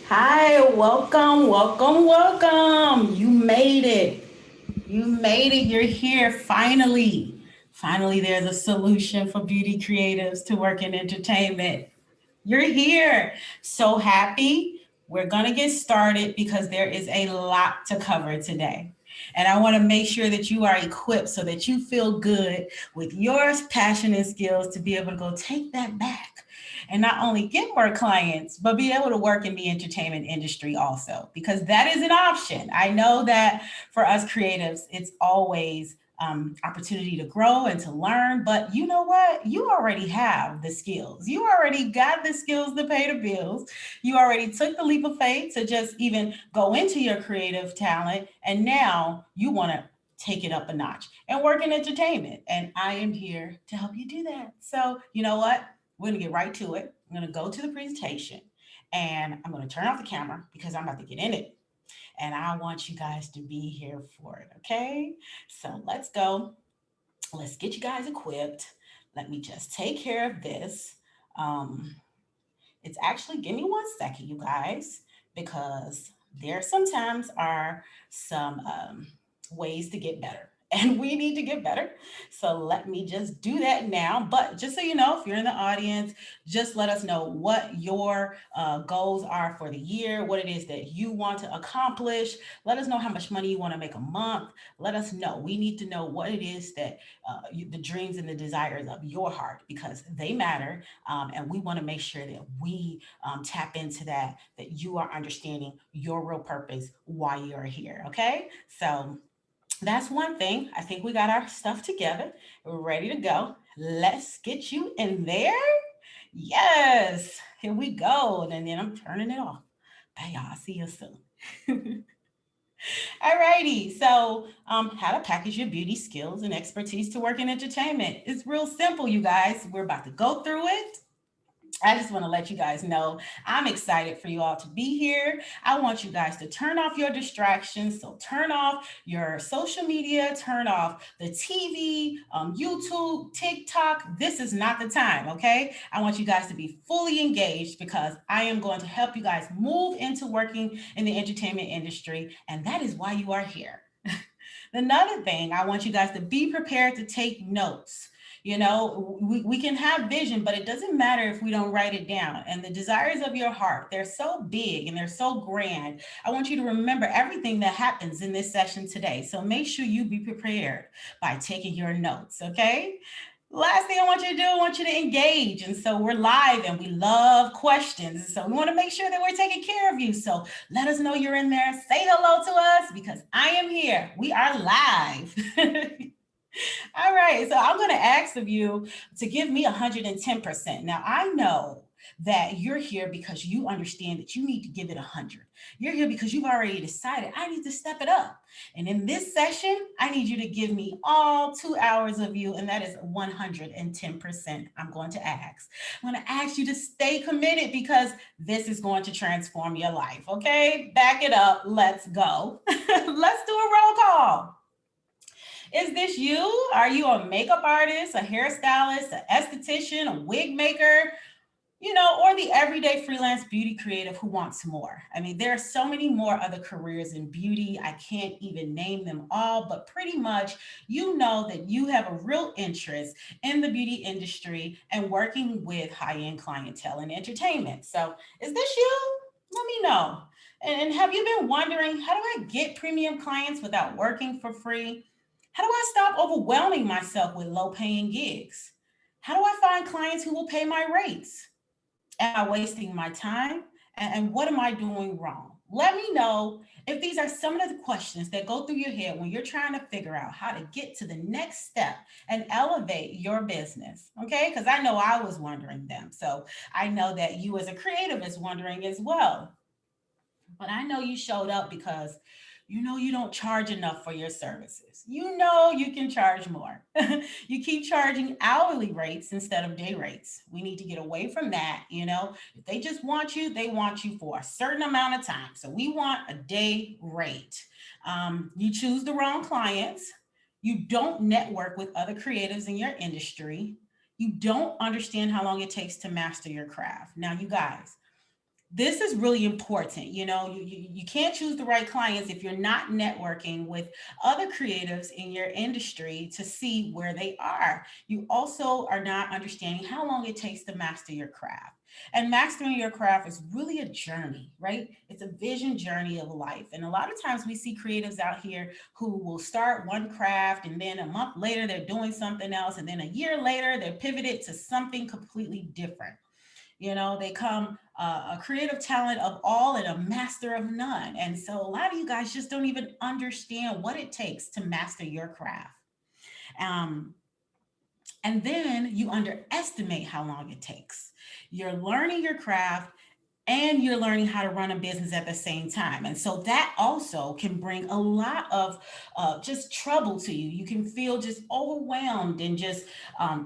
Hi, welcome, welcome, welcome. You made it. You made it. You're here finally. Finally, there's a solution for beauty creatives to work in entertainment. You're here. So happy. We're going to get started because there is a lot to cover today. And I want to make sure that you are equipped so that you feel good with your passion and skills to be able to go take that back and not only get more clients, but be able to work in the entertainment industry also, because that is an option. I know that for us creatives, it's always opportunity to grow and to learn. But you know what? You already have the skills. You already got the skills to pay the bills. You already took the leap of faith to just even go into your creative talent. And now you want to take it up a notch and work in entertainment. And I am here to help you do that. So, you know what? We're going to get right to it. I'm going to go to the presentation and I'm going to turn off the camera because I'm about to get in it. And I want you guys to be here for it. Okay. So let's go. Let's get you guys equipped. Let me just take care of this. Um, it's actually, give me 1 second, you guys, because there sometimes are some ways to get better. And we need to get better. So let me just do that now. But just so you know, if you're in the audience, just let us know what your goals are for the year, what it is that you want to accomplish. Let us know how much money you want to make a month. Let us know. We need to know what it is that the dreams and the desires of your heart, because they matter. And we want to make sure that we tap into that, that you are understanding your real purpose, why you're here. Okay. So that's one thing. I think we got our stuff together. We're ready to go. Let's get you in there. Yes. Here we go. And then I'm turning it off. Bye, y'all. See you soon. Alrighty, so how to package your beauty skills and expertise to work in entertainment. It's real simple, you guys. We're about to go through it. I just want to let you guys know I'm excited for you all to be here. I want you guys to turn off your distractions. So turn off your social media, turn off the TV, YouTube, TikTok. This is not the time, okay? I want you guys to be fully engaged because I am going to help you guys move into working in the entertainment industry, and that is why you are here. Another thing, I want you guys to be prepared to take notes. You know, we can have vision, but it doesn't matter if we don't write it down. And the desires of your heart, they're so big and they're so grand. I want you to remember everything that happens in this session today. So make sure you be prepared by taking your notes, okay? Last thing I want you to do, I want you to engage. And so we're live and we love questions. So we want to make sure that we're taking care of you. So let us know you're in there. Say hello to us because I am here. We are live. All right. So I'm going to ask of you to give me 110%. Now, I know that you're here because you understand that you need to give it 100. You're here because you've already decided I need to step it up. And in this session, I need you to give me all 2 hours of you, and that is 110%. I'm going to ask. I'm going to ask you to stay committed because this is going to transform your life. Okay? Back it up. Let's go. Let's do a roll call. Is this you? Are you a makeup artist, a hairstylist, an esthetician, a wig maker, or the everyday freelance beauty creative who wants more? I mean, there are so many more other careers in beauty. I can't even name them all, but pretty much you know that you have a real interest in the beauty industry and working with high end clientele and entertainment. So, is this you? Let me know. And have you been wondering, how do I get premium clients without working for free? How do I stop overwhelming myself with low paying gigs? How do I find clients who will pay my rates? Am I wasting my time? And what am I doing wrong? Let me know if these are some of the questions that go through your head when you're trying to figure out how to get to the next step and elevate your business. Okay? Because I know I was wondering them. So I know that you as a creative is wondering as well. But I know you showed up because you know you don't charge enough for your services. You know you can charge more. You keep charging hourly rates instead of day rates. We need to get away from that. If they just want you, they want you for a certain amount of time. So we want a day rate. You choose the wrong clients. You don't network with other creatives in your industry. You don't understand how long it takes to master your craft. Now, you guys, this is really important. You can't choose the right clients if you're not networking with other creatives in your industry to see where they are. You also are not understanding how long it takes to master your craft. And mastering your craft is really a journey, right? It's a vision journey of life. And a lot of times we see creatives out here who will start one craft and then a month later they're doing something else. And then a year later they're pivoted to something completely different. They come a creative talent of all and a master of none. And so a lot of you guys just don't even understand what it takes to master your craft. Um, and then you underestimate how long it takes. You're learning your craft and you're learning how to run a business at the same time. And so that also can bring a lot of just trouble to you. You can feel just overwhelmed and just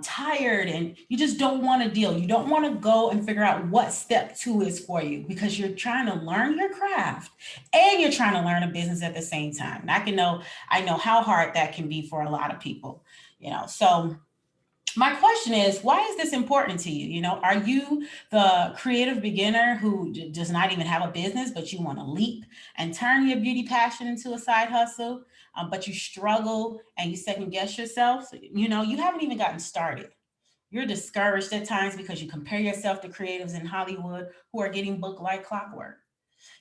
tired, and you just don't want to deal. You don't want to go and figure out what step two is for you because you're trying to learn your craft and you're trying to learn a business at the same time. And I know how hard that can be for a lot of people, So my question is, why is this important to you? Are you the creative beginner who does not even have a business, but you want to leap and turn your beauty passion into a side hustle, but you struggle and you second guess yourself? So, you haven't even gotten started. You're discouraged at times because you compare yourself to creatives in Hollywood who are getting booked like clockwork.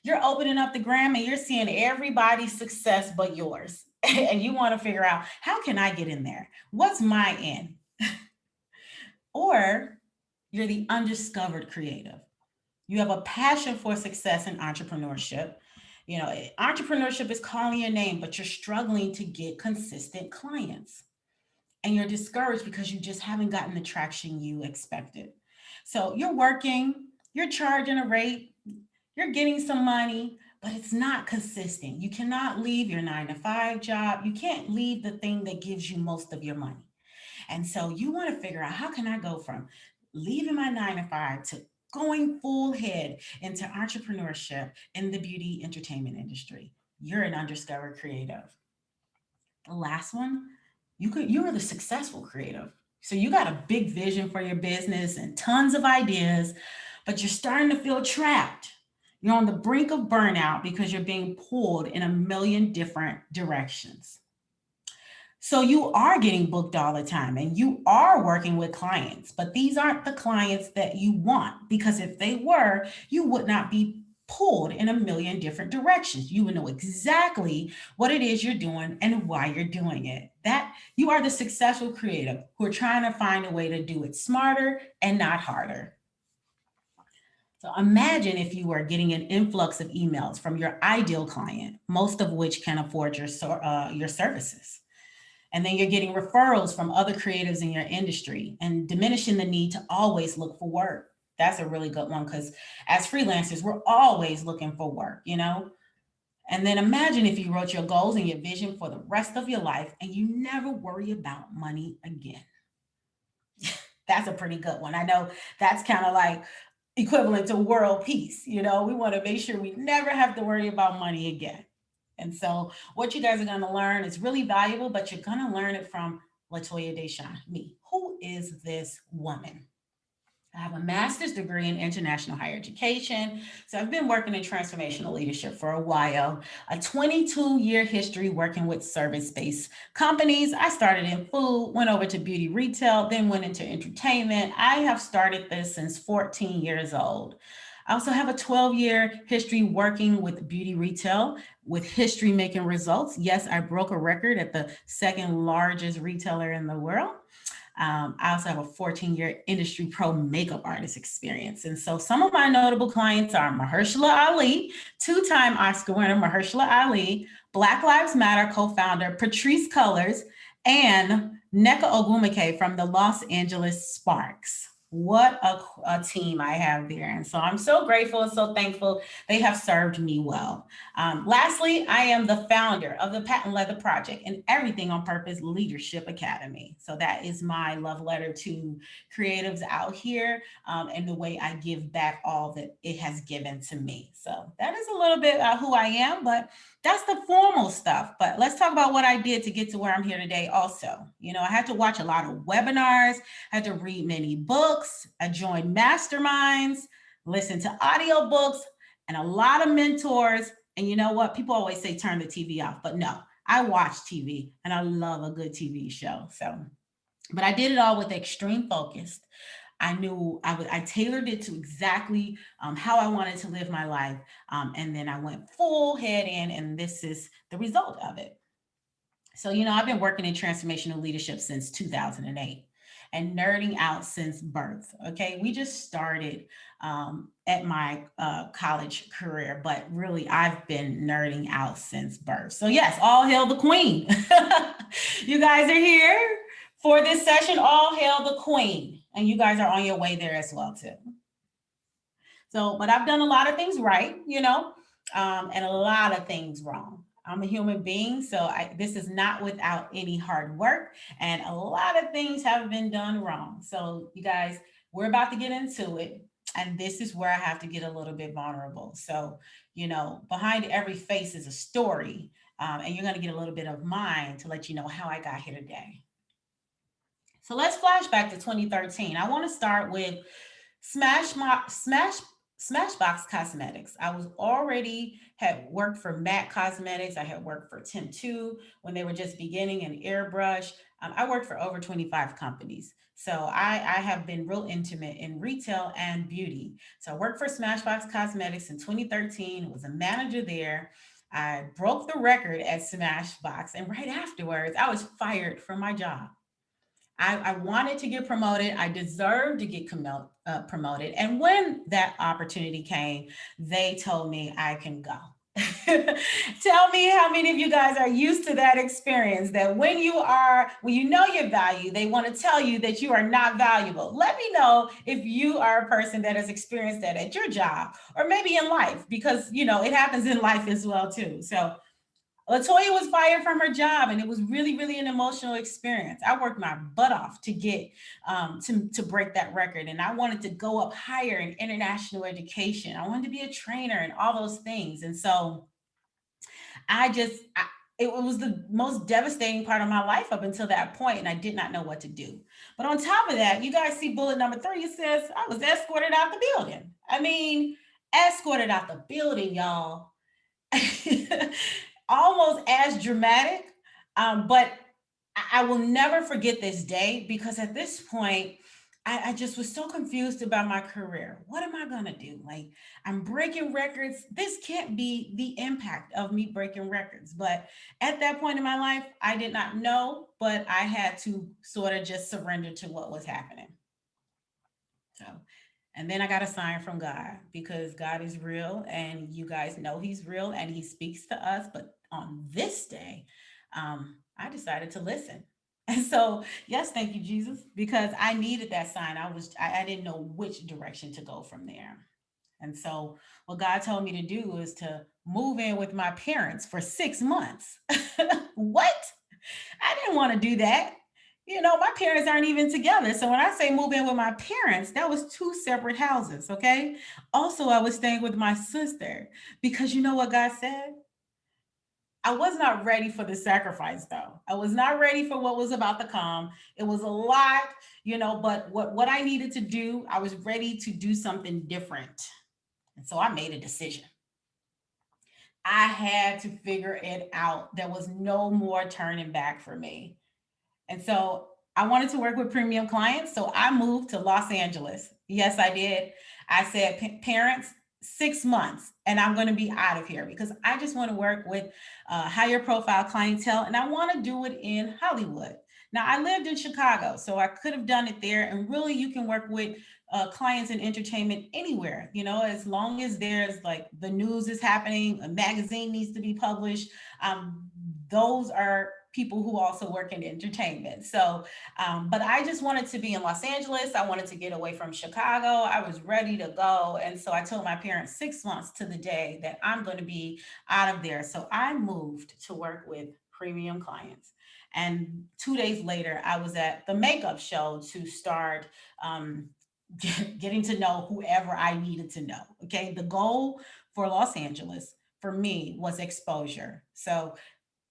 You're opening up the gram and you're seeing everybody's success but yours. And you want to figure out, how can I get in there? What's my end? Or you're the undiscovered creative. You have a passion for success in entrepreneurship. Entrepreneurship is calling your name, but you're struggling to get consistent clients. And you're discouraged because you just haven't gotten the traction you expected. So you're working, you're charging a rate, you're getting some money, but it's not consistent. You cannot leave your 9 to 5 job. You can't leave the thing that gives you most of your money. And so you want to figure out, how can I go from leaving my 9 to 5 to going full head into entrepreneurship in the beauty entertainment industry? You're an undiscovered creative. The last one, you are the successful creative. So you got a big vision for your business and tons of ideas, but you're starting to feel trapped. You're on the brink of burnout because you're being pulled in a million different directions. So you are getting booked all the time and you are working with clients, but these aren't the clients that you want, because if they were, you would not be pulled in a million different directions. You would know exactly what it is you're doing and why you're doing it. That you are the successful creative who are trying to find a way to do it smarter and not harder. So imagine if you were getting an influx of emails from your ideal client, most of which can afford your services. And then you're getting referrals from other creatives in your industry and diminishing the need to always look for work. That's a really good one, because as freelancers, we're always looking for work. And then imagine if you wrote your goals and your vision for the rest of your life and you never worry about money again. That's a pretty good one. I know that's kind of like equivalent to world peace. We want to make sure we never have to worry about money again. And so what you guys are going to learn is really valuable, but you're going to learn it from Latoya Deshawn, me. Who is this woman? I have a master's degree in international higher education. So I've been working in transformational leadership for a while, a 22-year history working with service-based companies. I started in food, went over to beauty retail, then went into entertainment. I have started this since 14 years old. I also have a 12-year history working with beauty retail with history making results. Yes, I broke a record at the second largest retailer in the world. I also have a 14-year industry pro makeup artist experience. And so some of my notable clients are Mahershala Ali, two-time Oscar winner Mahershala Ali, Black Lives Matter co-founder Patrice Cullors, and Nneka Ogwumike from the Los Angeles Sparks. What a team I have there. And so I'm so grateful and so thankful. They have served me well. Lastly, I am the founder of the Patent Leather Project and Everything on Purpose Leadership Academy. So that is my love letter to creatives out here, and the way I give back all that it has given to me. So that is a little bit who I am, but that's the formal stuff. But let's talk about what I did to get to where I'm here today also. I had to watch a lot of webinars, I had to read many books, I joined masterminds, listen to audiobooks, and a lot of mentors. And you know what? People always say turn the TV off, but no, I watch TV and I love a good TV show. So, but I did it all with extreme focus. I knew I tailored it to exactly how I wanted to live my life. And then I went full head in, and this is the result of it. So, I've been working in transformational leadership since 2008 and nerding out since birth. Okay. We just started at my college career, but really, I've been nerding out since birth. So, yes, all hail the queen. You guys are here for this session. All hail the queen. And you guys are on your way there as well, too. So, but I've done a lot of things right, and a lot of things wrong. I'm a human being, so this is not without any hard work, and a lot of things have been done wrong. So, you guys, we're about to get into it, and this is where I have to get a little bit vulnerable. So, behind every face is a story, and you're going to get a little bit of mine to let you know how I got here today. So let's flash back to 2013. I want to start with Smashbox Cosmetics. I was already had worked for MAC Cosmetics. I had worked for Tim 2 when they were just beginning in Airbrush. I worked for over 25 companies. So I have been real intimate in retail and beauty. So I worked for Smashbox Cosmetics in 2013, was a manager there. I broke the record at Smashbox, and right afterwards, I was fired from my job. I wanted to get promoted. I deserved to get promoted. And when that opportunity came, they told me I can go. Tell me how many of you guys are used to that experience, that when you know your value, they want to tell you that you are not valuable. Let me know if you are a person that has experienced that at your job or maybe in life, because it happens in life as well too. So Latoya was fired from her job, and it was really, really an emotional experience. I worked my butt off to get to break that record, and I wanted to go up higher in international education. I wanted to be a trainer and all those things, and so it was the most devastating part of my life up until that point, and I did not know what to do. But on top of that, you guys see bullet number 3. It says I was escorted out the building. I mean, escorted out the building, y'all. Almost as dramatic. But I will never forget this day, because at this point, I just was so confused about my career. What am I going to do? Like, I'm breaking records. This can't be the impact of me breaking records. But at that point in my life, I did not know, but I had to sort of just surrender to what was happening. So, and then I got a sign from God, because God is real, and you guys know He's real and He speaks to us. But on this day, I decided to listen. And so, yes, thank you, Jesus, because I needed that sign. I didn't know which direction to go from there. And so, what God told me to do is to move in with my parents for 6 months. What? I didn't want to do that. My parents aren't even together. So when I say move in with my parents, that was 2 separate houses. Okay. Also, I was staying with my sister, because you know what God said? I was not ready for the sacrifice, though. I was not ready for what was about to come. It was a lot, but what I needed to do, I was ready to do something different. And so I made a decision. I had to figure it out. There was no more turning back for me. And so I wanted to work with premium clients. So I moved to Los Angeles. Yes, I did. I said, parents, 6 months, and I'm going to be out of here, because I just want to work with higher profile clientele, and I want to do it in Hollywood. Now, I lived in Chicago, so I could have done it there. And really, you can work with clients in entertainment anywhere, as long as there's like the news is happening, a magazine needs to be published. Those are people who also work in entertainment. So, but I just wanted to be in Los Angeles. I wanted to get away from Chicago. I was ready to go. And so I told my parents 6 months to the day that I'm going to be out of there. So I moved to work with premium clients. And 2 days later, I was at the makeup show to start getting to know whoever I needed to know. Okay. The goal for Los Angeles for me was exposure. So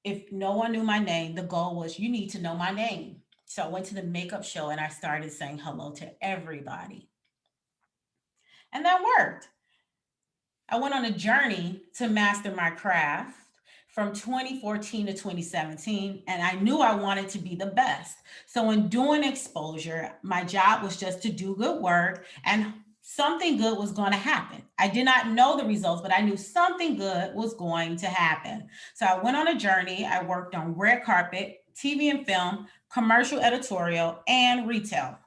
if no one knew my name, the goal was, you need to know my name. So I went to the makeup show and I started saying hello to everybody. And that worked. I went on a journey to master my craft from 2014 to 2017, and I knew I wanted to be the best. So, in doing exposure, my job was just to do good work, and something good was going to happen. I did not know the results, but I knew something good was going to happen. So, I went on a journey. I worked on red carpet, TV and film, commercial editorial, and retail.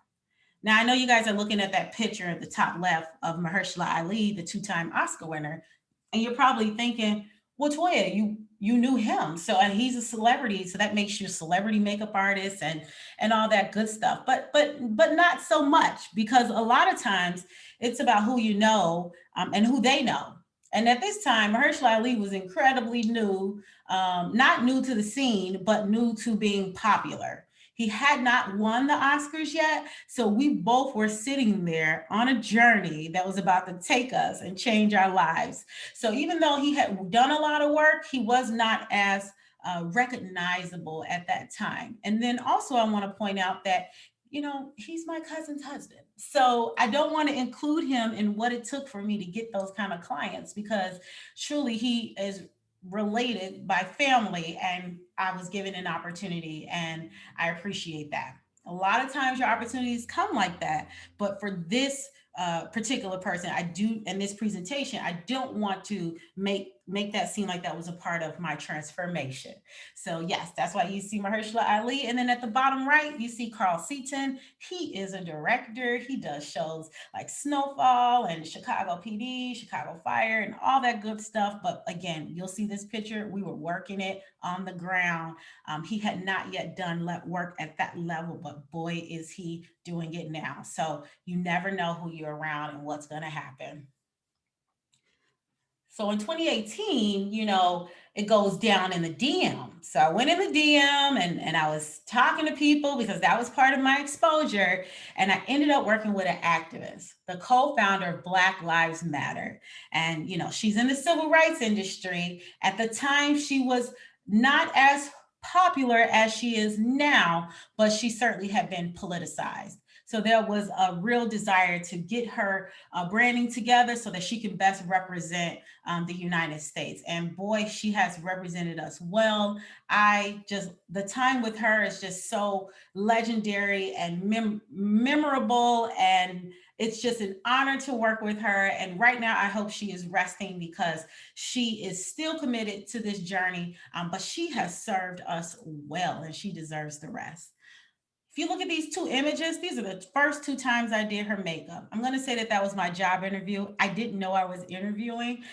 Now, I know you guys are looking at that picture at the top left of Mahershala Ali, the two-time Oscar winner, and you're probably thinking, "Well, Toya, you knew him, so and he's a celebrity, so that makes you a celebrity makeup artist and all that good stuff." But not so much, because a lot of times it's about who you know, and who they know. And at this time, Mahershala Ali was incredibly new, not new to the scene, but new to being popular. He had not won the Oscars yet, so we both were sitting there on a journey that was about to take us and change our lives. So even though he had done a lot of work, he was not as recognizable at that time. And then also, I want to point out that, he's my cousin's husband. So I don't want to include him in what it took for me to get those kind of clients, because truly he is related by family, and I was given an opportunity, and I appreciate that. A lot of times your opportunities come like that, but for this particular person, I do in this presentation, I don't want to make that seem like that was a part of my transformation. So yes, that's why you see Mahershala Ali, and then at the bottom right, you see Carl Seaton. He is a director. He does shows like Snowfall and Chicago PD, Chicago Fire, and all that good stuff. But again, you'll see this picture. We were working it on the ground. He had not yet done work at that level, but boy, is he doing it now. So you never know who you're around and what's going to happen. So in 2018, it goes down in the DM. So I went in the DM, and I was talking to people because that was part of my exposure. And I ended up working with an activist, the co founder of Black Lives Matter. And, she's in the civil rights industry. At the time, she was not as popular as she is now, but she certainly had been politicized. So there was a real desire to get her branding together so that she can best represent the United States. And boy, she has represented us well. The time with her is just so legendary and memorable. And it's just an honor to work with her. And right now, I hope she is resting, because she is still committed to this journey, but she has served us well, and she deserves the rest. If you look at these two images, these are the first two times I did her makeup. I'm going to say that that was my job interview. I didn't know I was interviewing,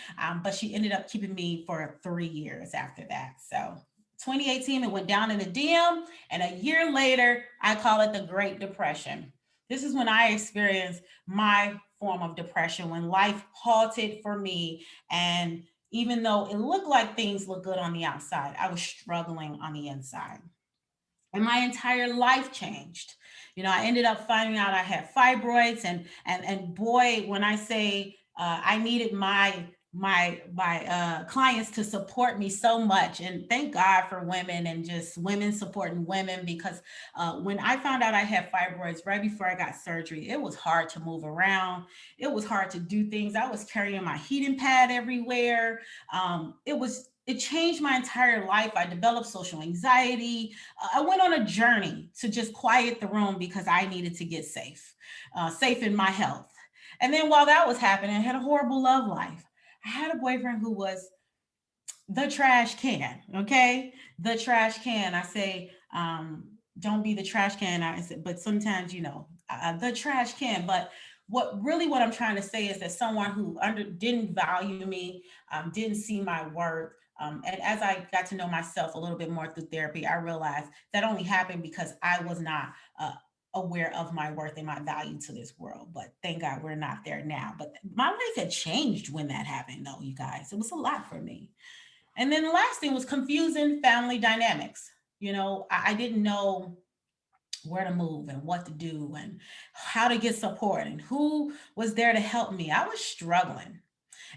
but she ended up keeping me for 3 years after that. So 2018, it went down in the DM, and a year later, I call it the Great Depression. This is when I experienced my form of depression, when life halted for me. And even though it looked like things looked good on the outside, I was struggling on the inside, and my entire life changed. I ended up finding out I had fibroids, and boy, when I say I needed my clients to support me so much, and thank God for women and just women supporting women, because when I found out I had fibroids right before I got surgery, it was hard to move around. It was hard to do things. I was carrying my heating pad everywhere. It changed my entire life. I developed social anxiety. I went on a journey to just quiet the room because I needed to get safe in my health. And then while that was happening, I had a horrible love life. I had a boyfriend who was the trash can, okay? The trash can. I say, don't be the trash can. I said, but sometimes, the trash can. But what I'm trying to say is that someone who didn't value me, didn't see my worth. And as I got to know myself a little bit more through therapy, I realized that only happened because I was not aware of my worth and my value to this world. But thank God we're not there now. But my life had changed when that happened, though, you guys. It was a lot for me. And then the last thing was confusing family dynamics. I didn't know where to move and what to do and how to get support and who was there to help me. I was struggling.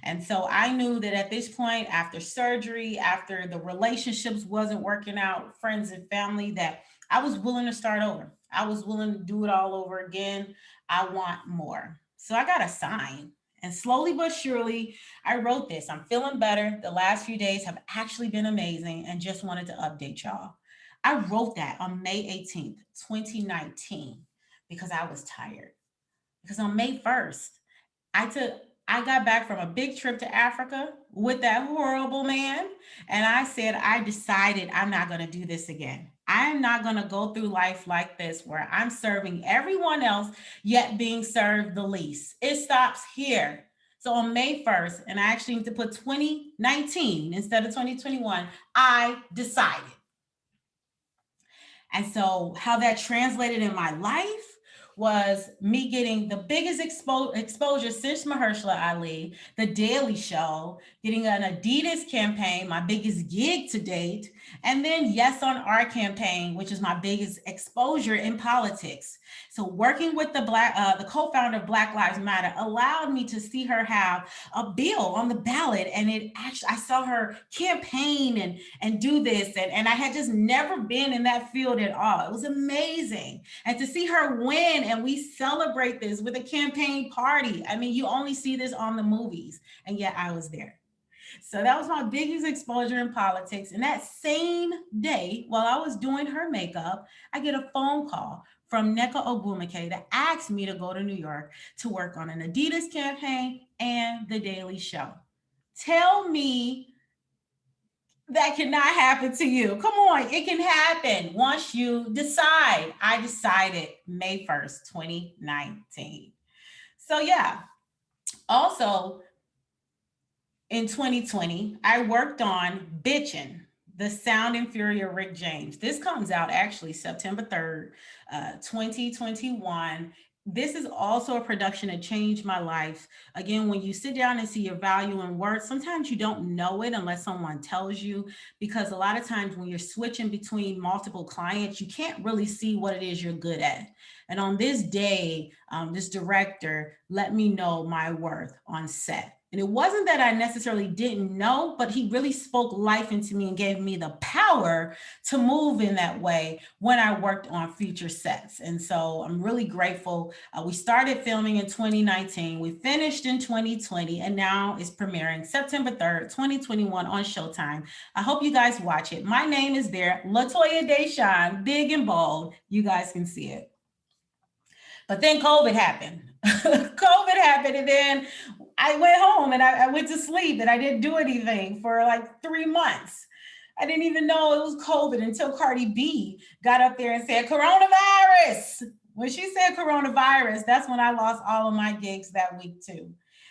And so I knew that at this point, after surgery, after the relationships wasn't working out, friends and family, that I was willing to start over. I was willing to do it all over again. I want more. So I got a sign. And slowly but surely, I wrote this. I'm feeling better. The last few days have actually been amazing and just wanted to update y'all. I wrote that on May 18th, 2019, because I was tired. Because on May 1st, I took I got back from a big trip to Africa with that horrible man, and I said I decided I'm not going to do this again. I'm not going to go through life like this where I'm serving everyone else yet being served the least. It stops here. So on May 1st, and I actually need to put 2019 instead of 2021, I decided. And so, how that translated in my life was me getting the biggest exposure since Mahershala Ali, The Daily Show, getting an Adidas campaign, my biggest gig to date, and then Yes on Our campaign, which is my biggest exposure in politics. So, working with the co-founder of Black Lives Matter allowed me to see her have a bill on the ballot, and it actually I saw her campaign and do this. And I had just never been in that field at all. It was amazing. And to see her win and we celebrate this with a campaign party. I mean, you only see this on the movies, and yet I was there. So that was my biggest exposure in politics. And that same day, while I was doing her makeup, I get a phone call from Neka Ogwumike that asked me to go to New York to work on an Adidas campaign and The Daily Show. Tell me that cannot happen to you. Come on, it can happen once you decide. I decided May 1st, 2019. So, yeah, also in 2020, I worked on Bitchin', The Sound and Fury of Rick James. This comes out actually September 3rd, 2021. This is also a production that changed my life. Again, when you sit down and see your value in work, sometimes you don't know it unless someone tells you, because a lot of times when you're switching between multiple clients, you can't really see what it is you're good at. And on this day, this director let me know my worth on set. And it wasn't that I necessarily didn't know, but he really spoke life into me and gave me the power to move in that way when I worked on future sets. And so I'm really grateful. We started filming in 2019, we finished in 2020, and now it's premiering September 3rd, 2021 on Showtime. I hope you guys watch it. My name is there, Latoya Deshawn, big and bold. You guys can see it. But then COVID happened. COVID happened, and then I went home and I went to sleep and I didn't do anything for like 3 months. I didn't even know it was COVID until Cardi B got up there and said, coronavirus. When she said coronavirus, that's when I lost all of my gigs that week too.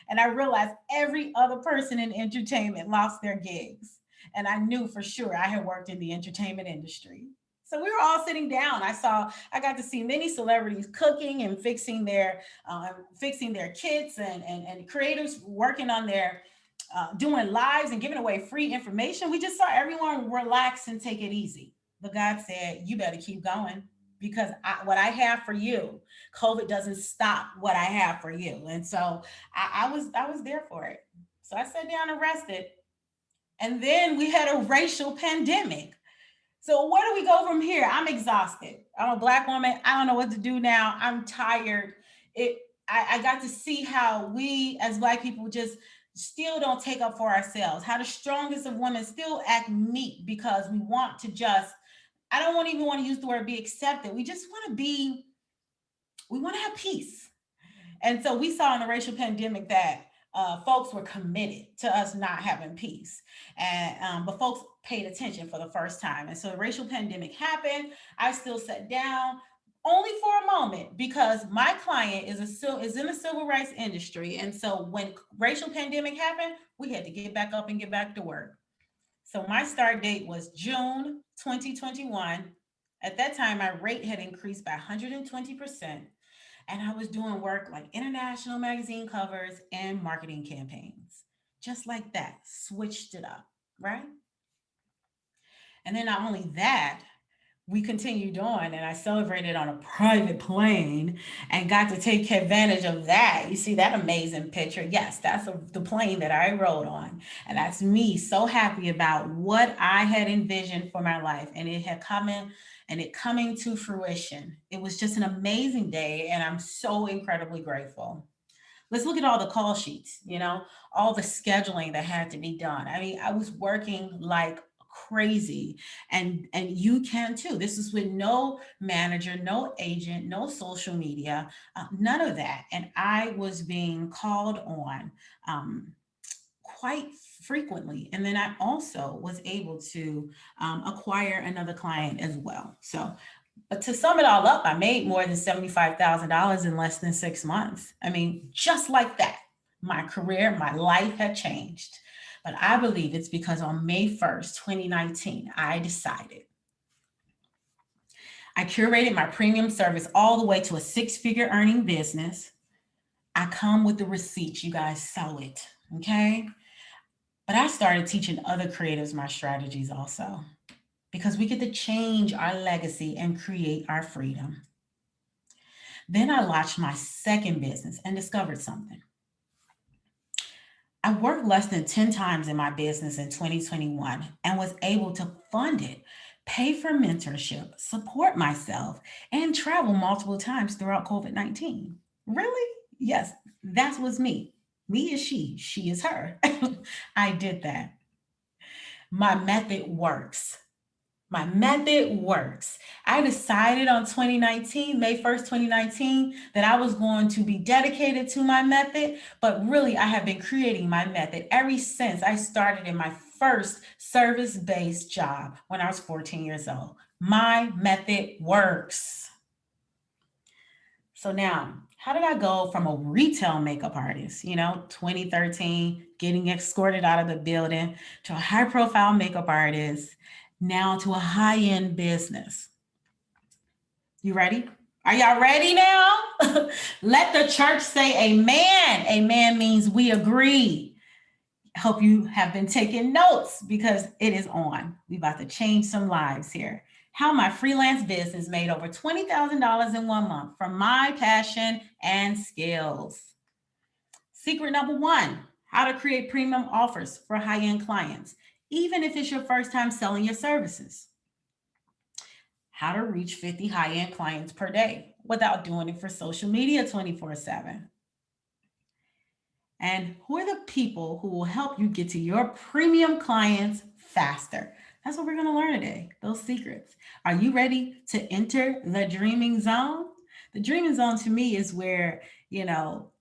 And I realized every other person in entertainment lost their gigs. And I knew for sure I had worked in the entertainment industry. So we were all sitting down. I got to see many celebrities cooking and fixing their kits, and creators working on their doing lives and giving away free information. We just saw everyone relax and take it easy. But God said, "You better keep going, because what I have for you, COVID doesn't stop what I have for you." And so I was there for it. So I sat down and rested. And then we had a racial pandemic. So where do we go from here? I'm exhausted. I'm a Black woman. I don't know what to do now. I'm tired. It. I got to see how we as Black people just still don't take up for ourselves. How the strongest of women still act meek because we want to just. I don't want even want to use the word be accepted. We just want to be. We want to have peace. And so we saw in the racial pandemic that folks were committed to us not having peace, and but folks paid attention for the first time. And so the racial pandemic happened. I still sat down only for a moment because my client is in the civil rights industry, and so when racial pandemic happened, we had to get back up and get back to work. So my start date was June 2021. At that time, my rate had increased by 120%. And I was doing work like international magazine covers and marketing campaigns. Just like that, switched it up, right? And then not only that, we continued on and I celebrated on a private plane and got to take advantage of that. You see that amazing picture? Yes, that's the plane that I rode on. And that's me so happy about what I had envisioned for my life. And it had come in and it coming to fruition. It was just an amazing day. And I'm so incredibly grateful. Let's look at all the call sheets, all the scheduling that had to be done. I mean, I was working like crazy, and you can too. This is with no manager, no agent, no social media, none of that. And I was being called on quite frequently. And then I also was able to acquire another client as well. So, but to sum it all up, I made more than $75,000 in less than 6 months. I mean, just like that, my career, my life had changed. But I believe it's because on May 1st, 2019, I curated my premium service all the way to a six-figure earning business. I come with the receipts, you guys, sell it, okay? But I started teaching other creatives my strategies also, because we get to change our legacy and create our freedom. Then I launched my second business and discovered something. I worked less than 10 times in my business in 2021 and was able to fund it, pay for mentorship, support myself, and travel multiple times throughout COVID-19. Really? Yes, that was me. Me is she is her. I did that. My method works. My method works. I decided on 2019, May 1st, 2019, that I was going to be dedicated to my method. But really, I have been creating my method ever since I started in my first service based job when I was 14 years old. My method works. So now, how did I go from a retail makeup artist, 2013, getting escorted out of the building, to a high profile makeup artist, now to a high end business? You ready? Are y'all ready now? Let the church say amen. Amen means we agree. Hope you have been taking notes because it is on. We about to change some lives here. How my freelance business made over $20,000 in 1 month from my passion and skills. Secret number one, how to create premium offers for high-end clients, even if it's your first time selling your services. How to reach 50 high-end clients per day without doing it for social media 24/7. And who are the people who will help you get to your premium clients faster? That's what we're going to learn today, those secrets. Are you ready to enter the dreaming zone? The dreaming zone to me is where, no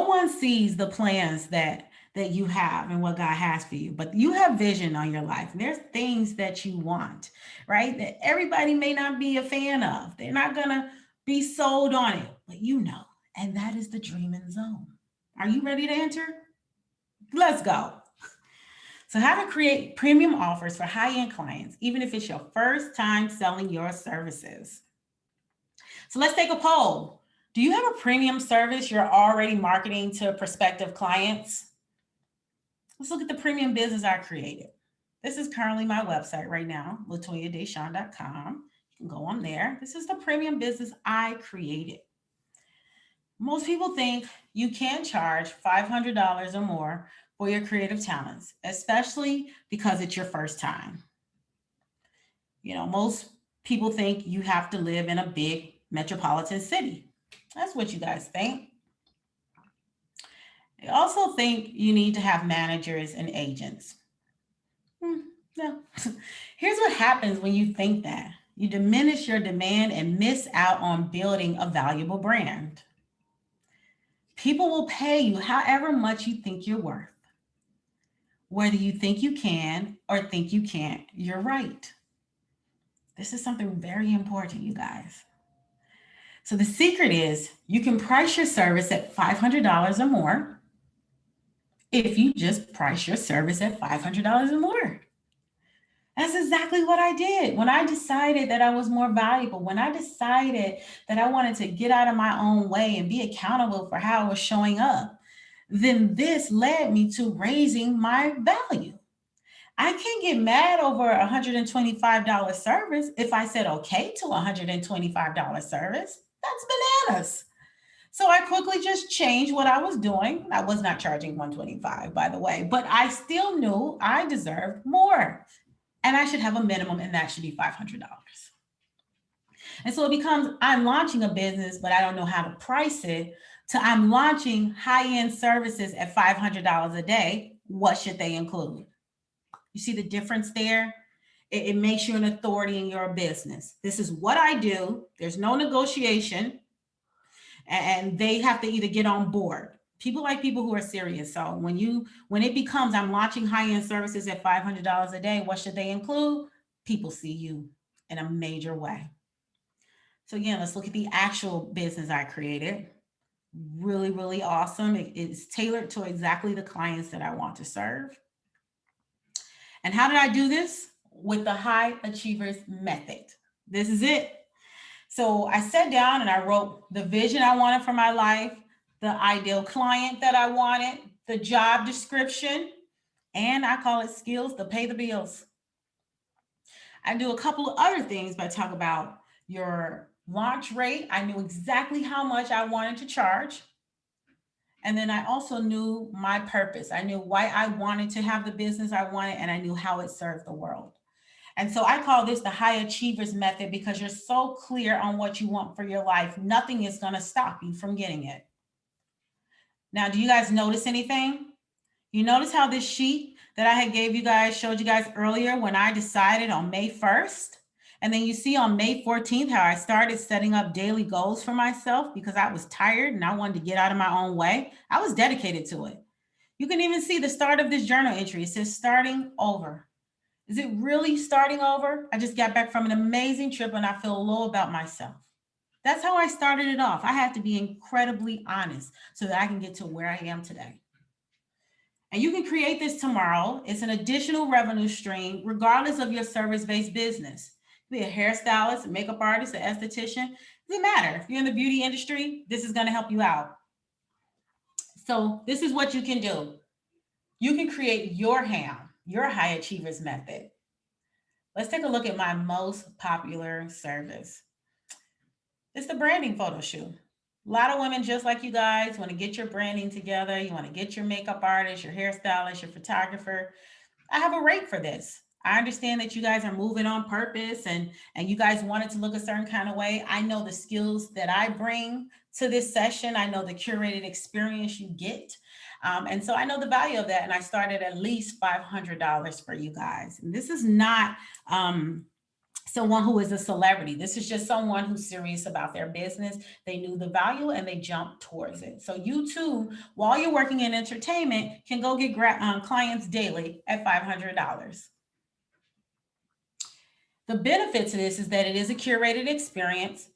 one sees the plans that you have and what God has for you, but you have vision on your life. And there's things that you want, right? That everybody may not be a fan of. They're not going to be sold on it, but and that is the dreaming zone. Are you ready to enter? Let's go. So, how to create premium offers for high-end clients, even if it's your first time selling your services. So, let's take a poll. Do you have a premium service you're already marketing to prospective clients? Let's look at the premium business I created. This is currently my website right now, LatoyaDeshawn.com. You can go on there. This is the premium business I created. Most people think you can charge $500 or more for your creative talents, especially because it's your first time. Most people think you have to live in a big metropolitan city. That's what you guys think. They also think you need to have managers and agents. No. Here's what happens when you think that. You diminish your demand and miss out on building a valuable brand. People will pay you however much you think you're worth. Whether you think you can or think you can't, you're right. This is something very important, you guys. So the secret is you can price your service at $500 or more if you just price your service at $500 or more. That's exactly what I did. When I decided that I was more valuable, when I decided that I wanted to get out of my own way and be accountable for how I was showing up, then this led me to raising my value. I can't get mad over a $125 service if I said okay to a $125 service. That's bananas. So I quickly just changed what I was doing. I was not charging $125, by the way, but I still knew I deserved more. And I should have a minimum, and that should be $500. And so it becomes I'm launching a business, but I don't know how to price it, to I'm launching high end services at $500 a day. What should they include? You see the difference there? It makes you an authority in your business. This is what I do. There's no negotiation, and they have to either get on board. People like people who are serious. So when it becomes I'm launching high end services at $500 a day, what should they include? People see you in a major way. So again, let's look at the actual business I created. Really, really awesome. It's tailored to exactly the clients that I want to serve. And how did I do this? With the high achievers method. This is it. So I sat down and I wrote the vision I wanted for my life, the ideal client that I wanted, the job description, and I call it skills to pay the bills. I do a couple of other things, but I talk about your launch rate. I knew exactly how much I wanted to charge. And then I also knew my purpose. I knew why I wanted to have the business I wanted, and I knew how it served the world. And so I call this the high achievers method because you're so clear on what you want for your life. Nothing is going to stop you from getting it. Now, do you guys notice anything? You notice how this sheet that I had gave you guys, showed you guys earlier when I decided on May 1st? And then you see on May 14th how I started setting up daily goals for myself because I was tired and I wanted to get out of my own way. I was dedicated to it. You can even see the start of this journal entry. It says starting over. Is it really starting over? I just got back from an amazing trip and I feel low about myself. That's how I started it off. I had to be incredibly honest so that I can get to where I am today. And you can create this tomorrow. It's an additional revenue stream, regardless of your service-based business. Be a hairstylist, a makeup artist, an esthetician. Doesn't matter. If you're in the beauty industry, this is going to help you out. So this is what you can do. You can create your HAM, your high achievers method. Let's take a look at my most popular service. It's the branding photo shoot. A lot of women just like you guys want to get your branding together. You want to get your makeup artist, your hairstylist, your photographer. I have a rate for this. I understand that you guys are moving on purpose and you guys want it to look a certain kind of way. I know the skills that I bring to this session. I know the curated experience you get. And so I know the value of that. And I started at least $500 for you guys. And this is not someone who is a celebrity. This is just someone who's serious about their business. They knew the value and they jumped towards it. So you too, while you're working in entertainment, can go get clients daily at $500. The benefit to this is that it is a curated experience.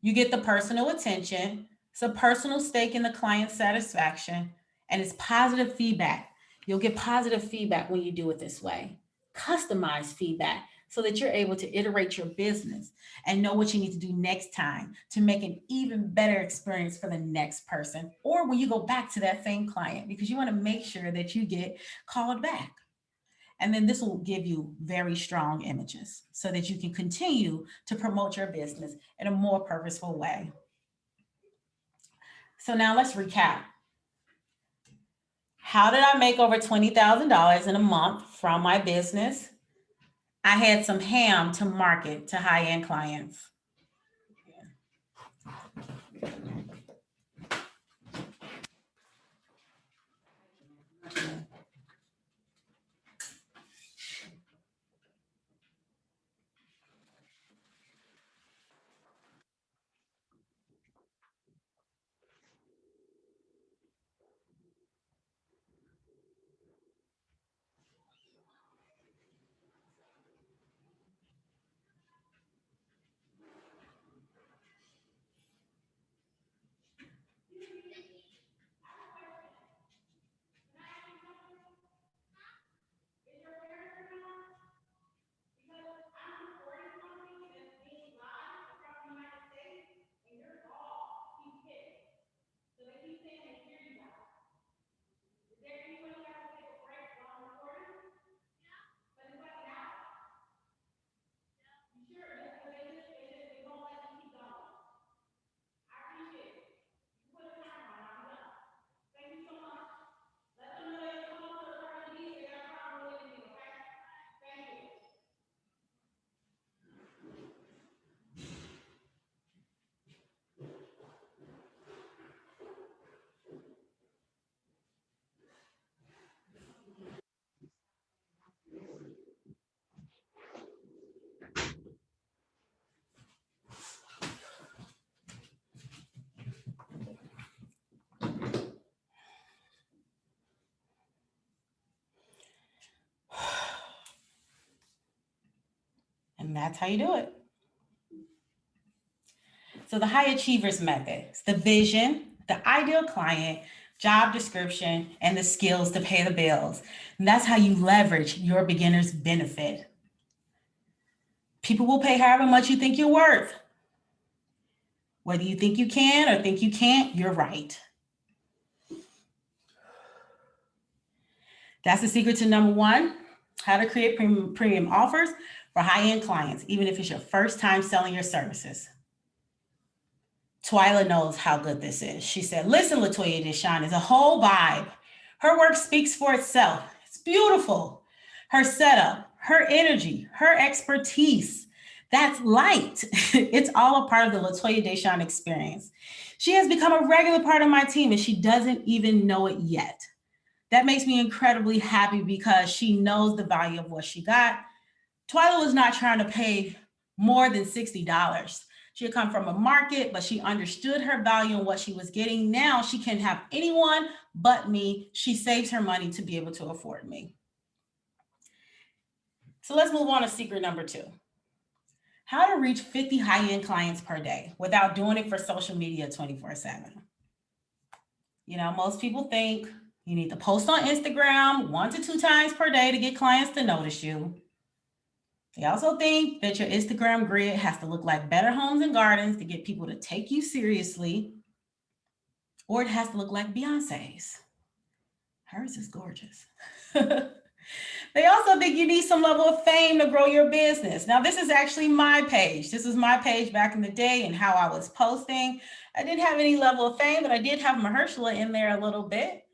You get the personal attention. It's a personal stake in the client's satisfaction, and it's positive feedback. You'll get positive feedback when you do it this way. Customized feedback so that you're able to iterate your business and know what you need to do next time to make an even better experience for the next person, or when you go back to that same client, because you want to make sure that you get called back. And then this will give you very strong images so that you can continue to promote your business in a more purposeful way. So now let's recap. How did I make over $20,000 in a month from my business? I had some ham to market to high-end clients. And that's how you do it. So the high achievers method, it's the vision, the ideal client, job description, and the skills to pay the bills. And that's how you leverage your beginner's benefit. People will pay however much you think you're worth. Whether you think you can or think you can't, you're right. That's the secret to number one, how to create premium offers for high-end clients, even if it's your first time selling your services. Twyla knows how good this is. She said, listen, Latoya Deshawn is a whole vibe. Her work speaks for itself. It's beautiful. Her setup, her energy, her expertise, that's light. It's all a part of the Latoya Deshawn experience. She has become a regular part of my team and she doesn't even know it yet. That makes me incredibly happy because she knows the value of what she got. Twyla was not trying to pay more than $60. She had come from a market, but she understood her value and what she was getting. Now she can have anyone but me. She saves her money to be able to afford me. So let's move on to secret number two. How to reach 50 high-end clients per day without doing it for social media 24/7. You know, most people think you need to post on Instagram 1 to 2 times per day to get clients to notice you. They also think that your Instagram grid has to look like Better Homes and Gardens to get people to take you seriously, or it has to look like Beyonce's. Hers is gorgeous. They also think you need some level of fame to grow your business. Now, this is actually my page. This is my page back in the day and how I was posting. I didn't have any level of fame, but I did have Mahershala in there a little bit.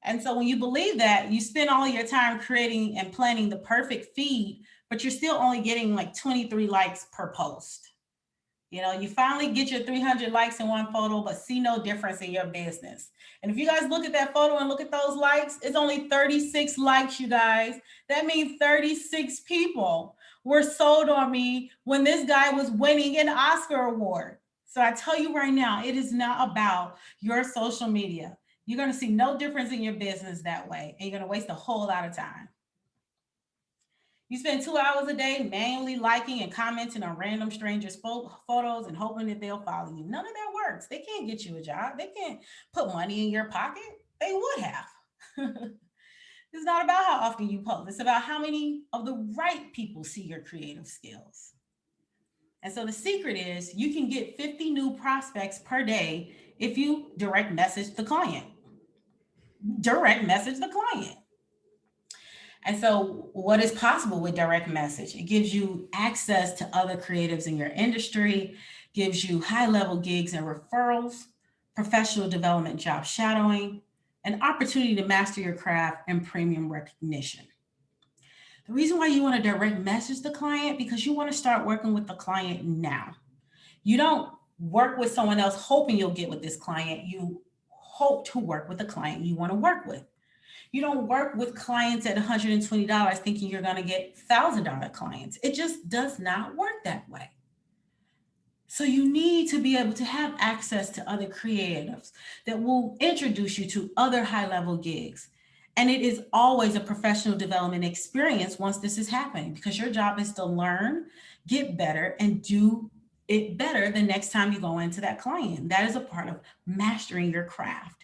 And so when you believe that, you spend all your time creating and planning the perfect feed, but you're still only getting like 23 likes per post. You know, you finally get your 300 likes in one photo, but see no difference in your business. And if you guys look at that photo and look at those likes, it's only 36 likes, you guys. That means 36 people were sold on me when this guy was winning an Oscar award. So I tell you right now, it is not about your social media. You're going to see no difference in your business that way, and you're going to waste a whole lot of time. You spend 2 hours a day manually liking and commenting on random strangers' photos and hoping that they'll follow you. None of that works. They can't get you a job. They can't put money in your pocket. They would have. It's not about how often you post. It's about how many of the right people see your creative skills. And so the secret is you can get 50 new prospects per day if you direct message the client. Direct message the client. And so what is possible with direct message? It gives you access to other creatives in your industry, gives you high-level gigs and referrals, professional development, job shadowing, an opportunity to master your craft, and premium recognition. The reason why you want to direct message the client, because you want to start working with the client now. You don't work with someone else hoping you'll get with this client. You hope to work with the client you want to work with. You don't work with clients at $120 thinking you're going to get $1,000 clients. It just does not work that way. So you need to be able to have access to other creatives that will introduce you to other high-level gigs. And it is always a professional development experience once this is happening, because your job is to learn, get better, and do it better the next time you go into that client. That is a part of mastering your craft.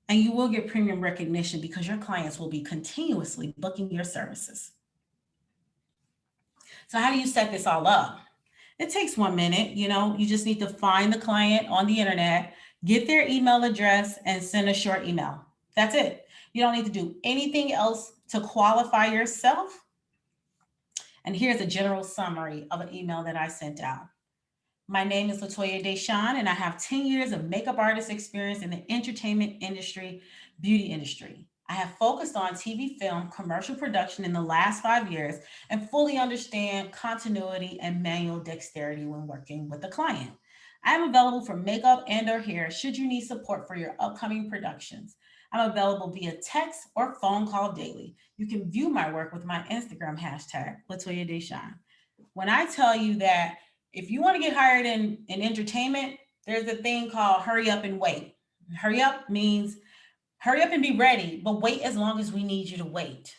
And you will get premium recognition because your clients will be continuously booking your services. So how do you set this all up? It takes 1 minute. You just need to find the client on the internet, get their email address, and send a short email. That's it. You don't need to do anything else to qualify yourself. And here's a general summary of an email that I sent out. My name is Latoya Deshawn, and I have 10 years of makeup artist experience in the entertainment industry, beauty industry. I have focused on TV, film, commercial production in the last 5 years and fully understand continuity and manual dexterity when working with a client. I am available for makeup and or hair should you need support for your upcoming productions. I'm available via text or phone call daily. You can view my work with my Instagram hashtag, Latoya Deshawn. When I tell you that if you want to get hired in entertainment, there's a thing called hurry up and wait. Hurry up means hurry up and be ready, but wait as long as we need you to wait.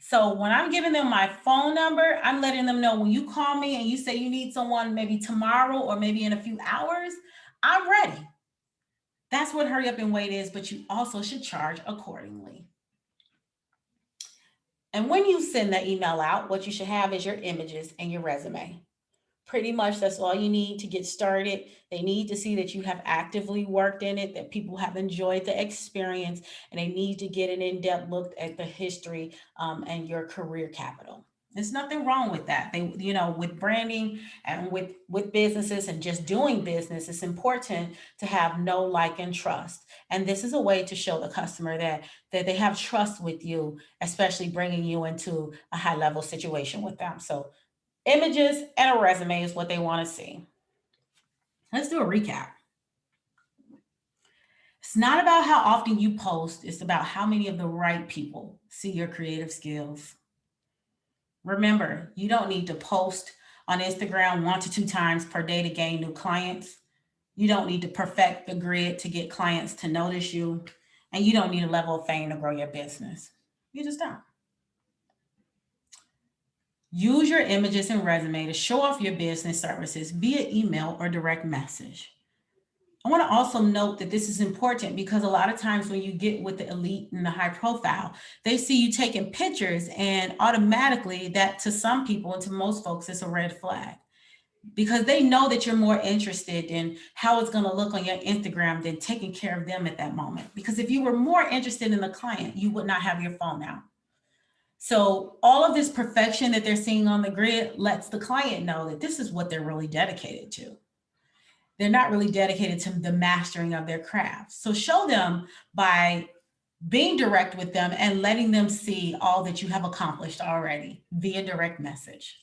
So when I'm giving them my phone number, I'm letting them know when you call me and you say you need someone maybe tomorrow or maybe in a few hours, I'm ready. That's what hurry up and wait is, but you also should charge accordingly. And when you send the email out, what you should have is your images and your resume. Pretty much that's all you need to get started. They need to see that you have actively worked in it, that people have enjoyed the experience, and they need to get an in-depth look at the history and your career capital. There's nothing wrong with that. They, with branding and with businesses and just doing business, it's important to have know, like, and trust. And this is a way to show the customer that they have trust with you, especially bringing you into a high level situation with them. So images and a resume is what they want to see. Let's do a recap. It's not about how often you post, it's about how many of the right people see your creative skills. Remember, you don't need to post on Instagram 1 to 2 times per day to gain new clients. You don't need to perfect the grid to get clients to notice you. And you don't need a level of fame to grow your business. You just don't. Use your images and resume to show off your business services via email or direct message. I want to also note that this is important because a lot of times when you get with the elite and the high profile, they see you taking pictures, and automatically that, to some people and to most folks, is a red flag because they know that you're more interested in how it's going to look on your Instagram than taking care of them at that moment. Because if you were more interested in the client, you would not have your phone out. So all of this perfection that they're seeing on the grid lets the client know that this is what they're really dedicated to. They're not really dedicated to the mastering of their craft. So show them by being direct with them and letting them see all that you have accomplished already via direct message.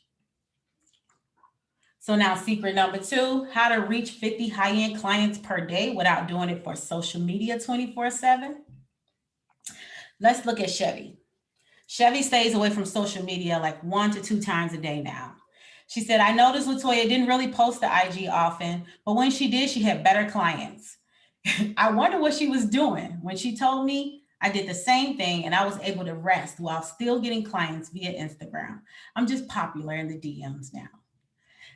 So now secret number 2, how to reach 50 high-end clients per day without doing it for social media 24/7. Let's look at Chevy. Chevy stays away from social media like 1 to 2 times a day now. She said, I noticed Latoya didn't really post the IG often, but when she did, she had better clients. I wonder what she was doing. When she told me, I did the same thing and I was able to rest while still getting clients via Instagram. I'm just popular in the DMs now.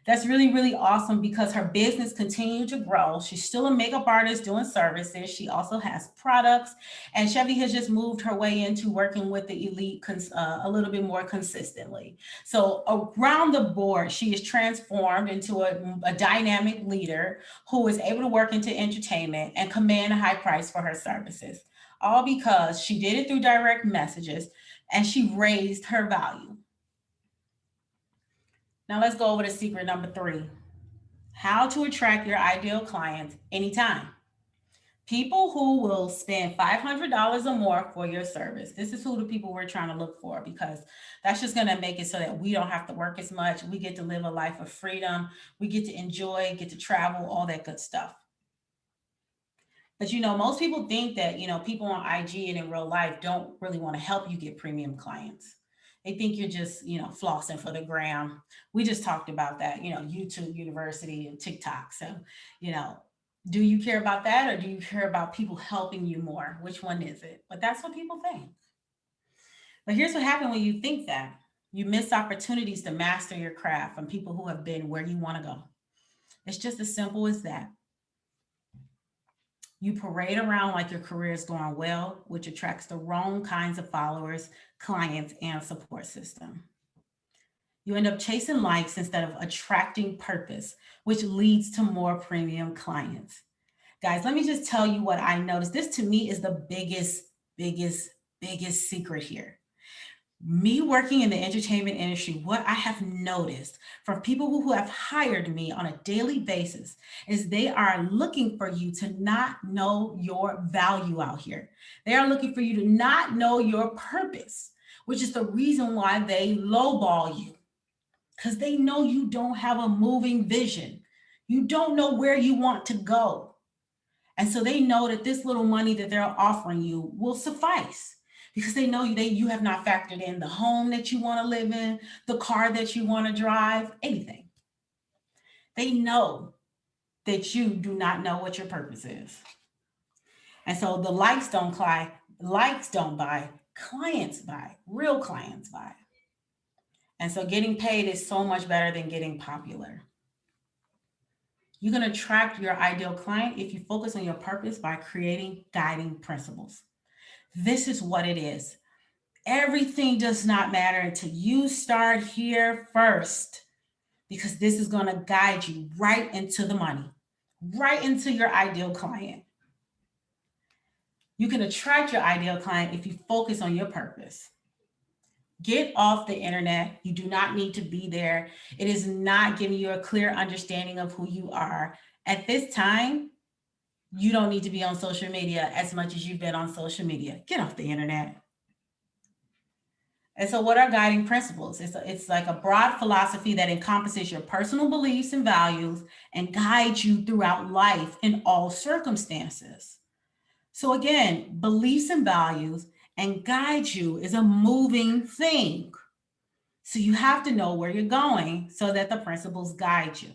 That's really, really awesome because her business continued to grow. She's still a makeup artist doing services. She also has products, and Chevy has just moved her way into working with the elite a little bit more consistently. So around the board, she is transformed into a dynamic leader who is able to work into entertainment and command a high price for her services, all because she did it through direct messages and she raised her value. Now let's go over to secret number 3, how to attract your ideal clients anytime. People who will spend $500 or more for your service. This is who the people we're trying to look for because that's just going to make it so that we don't have to work as much. We get to live a life of freedom. We get to enjoy, get to travel, all that good stuff. But most people think that, people on IG and in real life don't really want to help you get premium clients. They think you're just, flossing for the gram. We just talked about that, YouTube University and TikTok. So, you know, do you care about that or do you care about people helping you more? Which one is it? But that's what people think. But here's what happens when you think that. You miss opportunities to master your craft from people who have been where you want to go. It's just as simple as that. You parade around like your career is going well, which attracts the wrong kinds of followers, clients, and support system. You end up chasing likes instead of attracting purpose, which leads to more premium clients. Guys, let me just tell you what I noticed. This to me is the biggest secret here. Me working in the entertainment industry, what I have noticed from people who have hired me on a daily basis is they are looking for you to not know your value out here. They are looking for you to not know your purpose, which is the reason why they lowball you, because they know you don't have a moving vision. You don't know where you want to go. And so they know that this little money that they're offering you will suffice because they know you have not factored in the home that you want to live in, the car that you want to drive, anything. They know that you do not know what your purpose is. And so the likes don't buy Clients buy, real clients buy. And so getting paid is so much better than getting popular. You can attract your ideal client if you focus on your purpose by creating guiding principles. This is what it is. Everything does not matter until you start here first, because this is going to guide you right into the money, right into your ideal client. You can attract your ideal client if you focus on your purpose. Get off the internet. You do not need to be there. It is not giving you a clear understanding of who you are. At this time, you don't need to be on social media as much as you've been on social media. Get off the internet. And so, what are guiding principles? It's like a broad philosophy that encompasses your personal beliefs and values and guides you throughout life in all circumstances. So, again, beliefs and values and guide you is a moving thing. So, you have to know where you're going so that the principles guide you.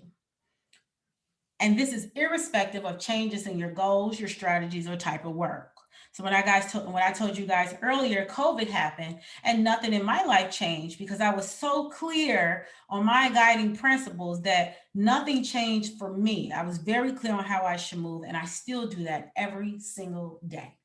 And this is irrespective of changes in your goals, your strategies, or type of work. So when I told you guys earlier, COVID happened and nothing in my life changed because I was so clear on my guiding principles that nothing changed for me. I was very clear on how I should move, and I still do that every single day.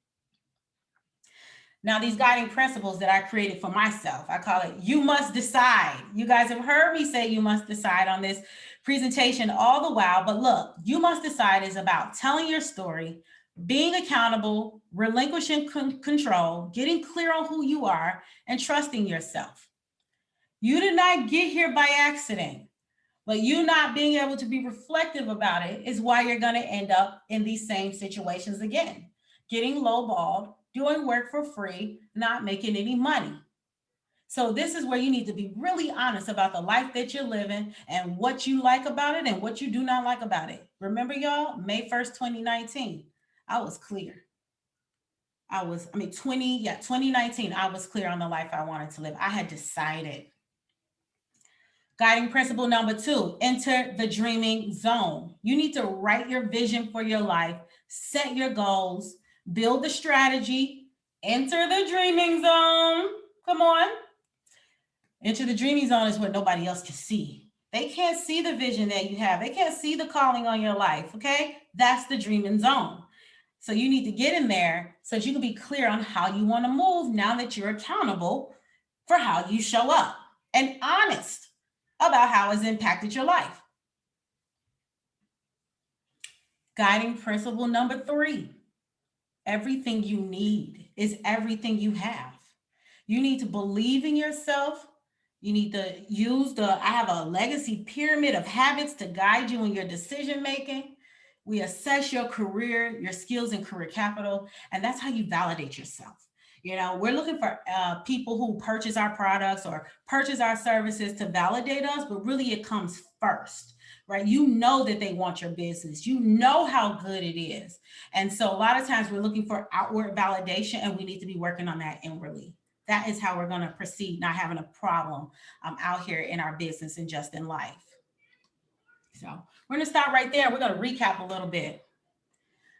Now, these guiding principles that I created for myself, I call it you must decide. You guys have heard me say you must decide on this presentation all the while, but look, you must decide is about telling your story, being accountable, relinquishing control, getting clear on who you are, and trusting yourself. You did not get here by accident, but you not being able to be reflective about it is why you're going to end up in these same situations again, getting lowballed, doing work for free, not making any money. So this is where you need to be really honest about the life that you're living and what you like about it and what you do not like about it. Remember, y'all, May 1st, 2019, I was clear. 2019, I was clear on the life I wanted to live. I had decided. Guiding principle number 2, enter the dreaming zone. You need to write your vision for your life, set your goals, build the strategy, enter the dreaming zone. Come on. Enter the dreaming zone is what nobody else can see. They can't see the vision that you have. They can't see the calling on your life, okay? That's the dreaming zone. So you need to get in there so that you can be clear on how you want to move now that you're accountable for how you show up and honest about how it's impacted your life. Guiding principle number 3, everything you need is everything you have. You need to believe in yourself. You need to use I have a legacy pyramid of habits to guide you in your decision making. We assess your career, your skills, and career capital, and that's how you validate yourself. We're looking for people who purchase our products or purchase our services to validate us, but really it comes first, right? You know that they want your business. You know how good it is. And so a lot of times we're looking for outward validation, and we need to be working on that inwardly. That is how we're going to proceed, not having a problem out here in our business and just in life. So we're going to stop right there. We're going to recap a little bit.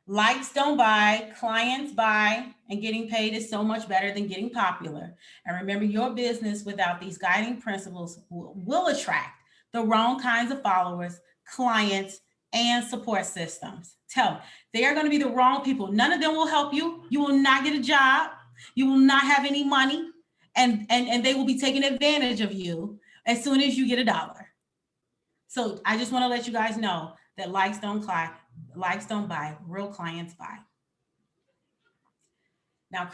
Likes don't buy, clients buy, and getting paid is so much better than getting popular. And remember, your business without these guiding principles will attract the wrong kinds of followers, clients, and support systems. Tell them they are going to be the wrong people. None of them will help you. You will not get a job. You will not have any money, and they will be taking advantage of you as soon as you get $1. So I just want to let you guys know that likes don't buy, real clients buy. Now,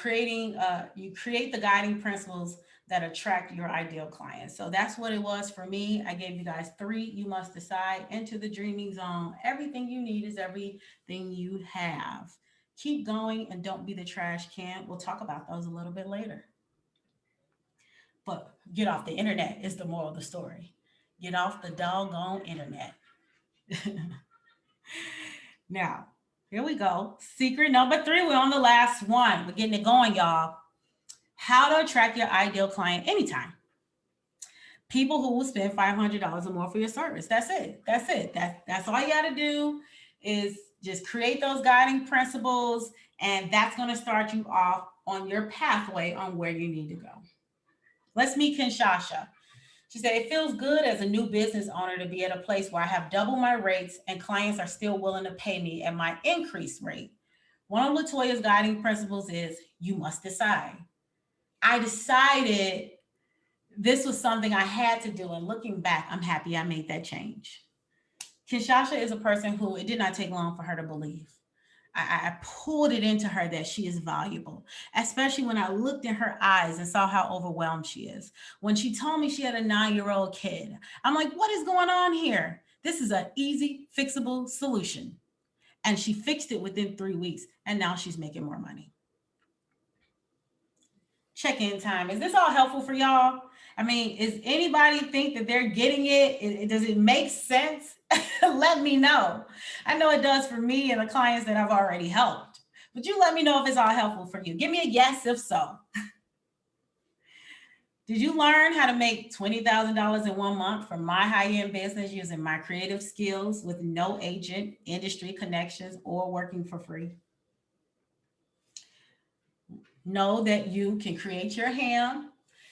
you create the guiding principles that attract your ideal clients. So that's what it was for me. I gave you guys 3. You must decide, enter the dreaming zone. Everything you need is everything you have. Keep going and don't be the trash can. We'll talk about those a little bit later. But get off the internet is the moral of the story. Get off the doggone internet. Now, here we go. Secret number 3. We're on the last one. We're getting it going, y'all. How to attract your ideal client anytime. People who will spend $500 or more for your service. That's it. That's all you got to do is just create those guiding principles And that's going to start you off on your pathway on where you need to go. Let's meet Shasha. She said, it feels good as a new business owner to be at a place where I have double my rates and clients are still willing to pay me at my increased rate. One of Latoya's guiding principles is you must decide. I decided this was something I had to do. And looking back, I'm happy I made that change. Kinshasa is a person who it did not take long for her to believe. I pulled it into her that she is valuable, especially when I looked in her eyes and saw how overwhelmed she is. When she told me she had a 9-year-old kid, I'm like, what is going on here? This is an easy, fixable solution. And she fixed it within 3 weeks, and now she's making more money. Check-in time. Is this all helpful for y'all? I mean, is anybody think that they're getting it? Does it make sense? Let me know. I know it does for me and the clients that I've already helped. But you let me know if it's all helpful for you. Give me a yes if so. Did you learn how to make $20,000 in 1 month from my high-end business using my creative skills with no agent, industry connections, or working for free? Know that you can create your ham,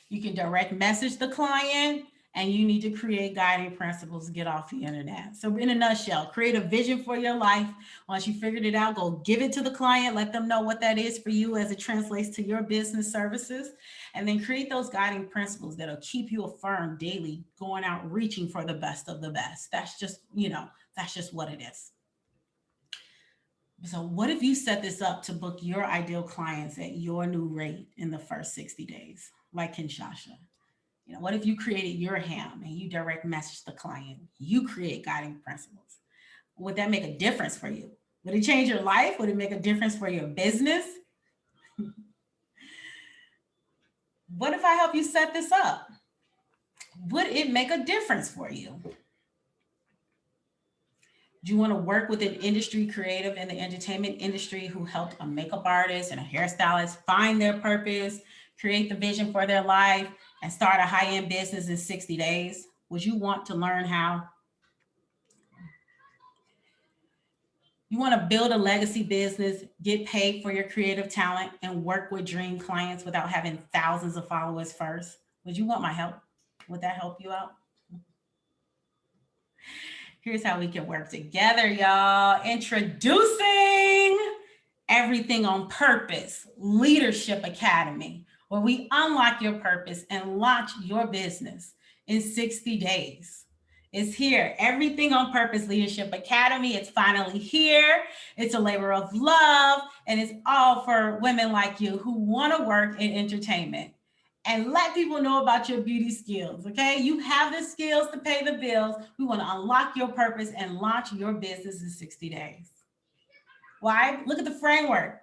you can direct message the client, and you need to create guiding principles to get off the internet. So in a nutshell, create a vision for your life. Once you figured it out, go give it to the client, let them know what that is for you as it translates to your business services, and then create those guiding principles that'll keep you affirmed daily, going out reaching for the best of the best. That's just, that's just what it is. So what if you set this up to book your ideal clients at your new rate in the first 60 days, like Kinshasa? What if you created your ham and you direct message the client? You create guiding principles. Would that make a difference for you? Would it change your life? Would it make a difference for your business? What if I help you set this up? Would it make a difference for you? Do you want to work with an industry creative in the entertainment industry who helped a makeup artist and a hairstylist find their purpose, create the vision for their life, and start a high-end business in 60 days? Would you want to learn how? You want to build a legacy business, get paid for your creative talent, and work with dream clients without having thousands of followers first? Would you want my help? Would that help you out? Here's how we can work together, y'all. Introducing Everything on Purpose Leadership Academy, where we unlock your purpose and launch your business in 60 days. It's here. Everything on Purpose Leadership Academy. It's finally here. It's a labor of love, and it's all for women like you who want to work in entertainment. And let people know about your beauty skills, okay? You have the skills to pay the bills. We want to unlock your purpose and launch your business in 60 days. Why? Look at the framework.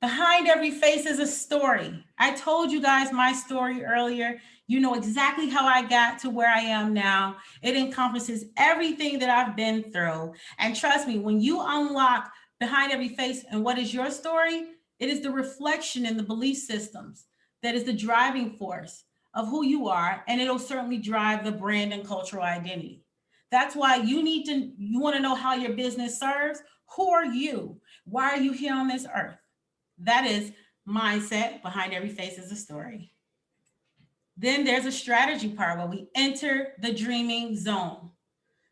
Behind every face is a story. I told you guys my story earlier. You know exactly how I got to where I am now. It encompasses everything that I've been through. And trust me, when you unlock behind every face and what is your story, it is the reflection in the belief systems that is the driving force of who you are. And it'll certainly drive the brand and cultural identity. That's why you want to know how your business serves. Who are you? Why are you here on this earth? That is mindset. Behind every face is a story. Then there's a strategy part where we enter the dreaming zone.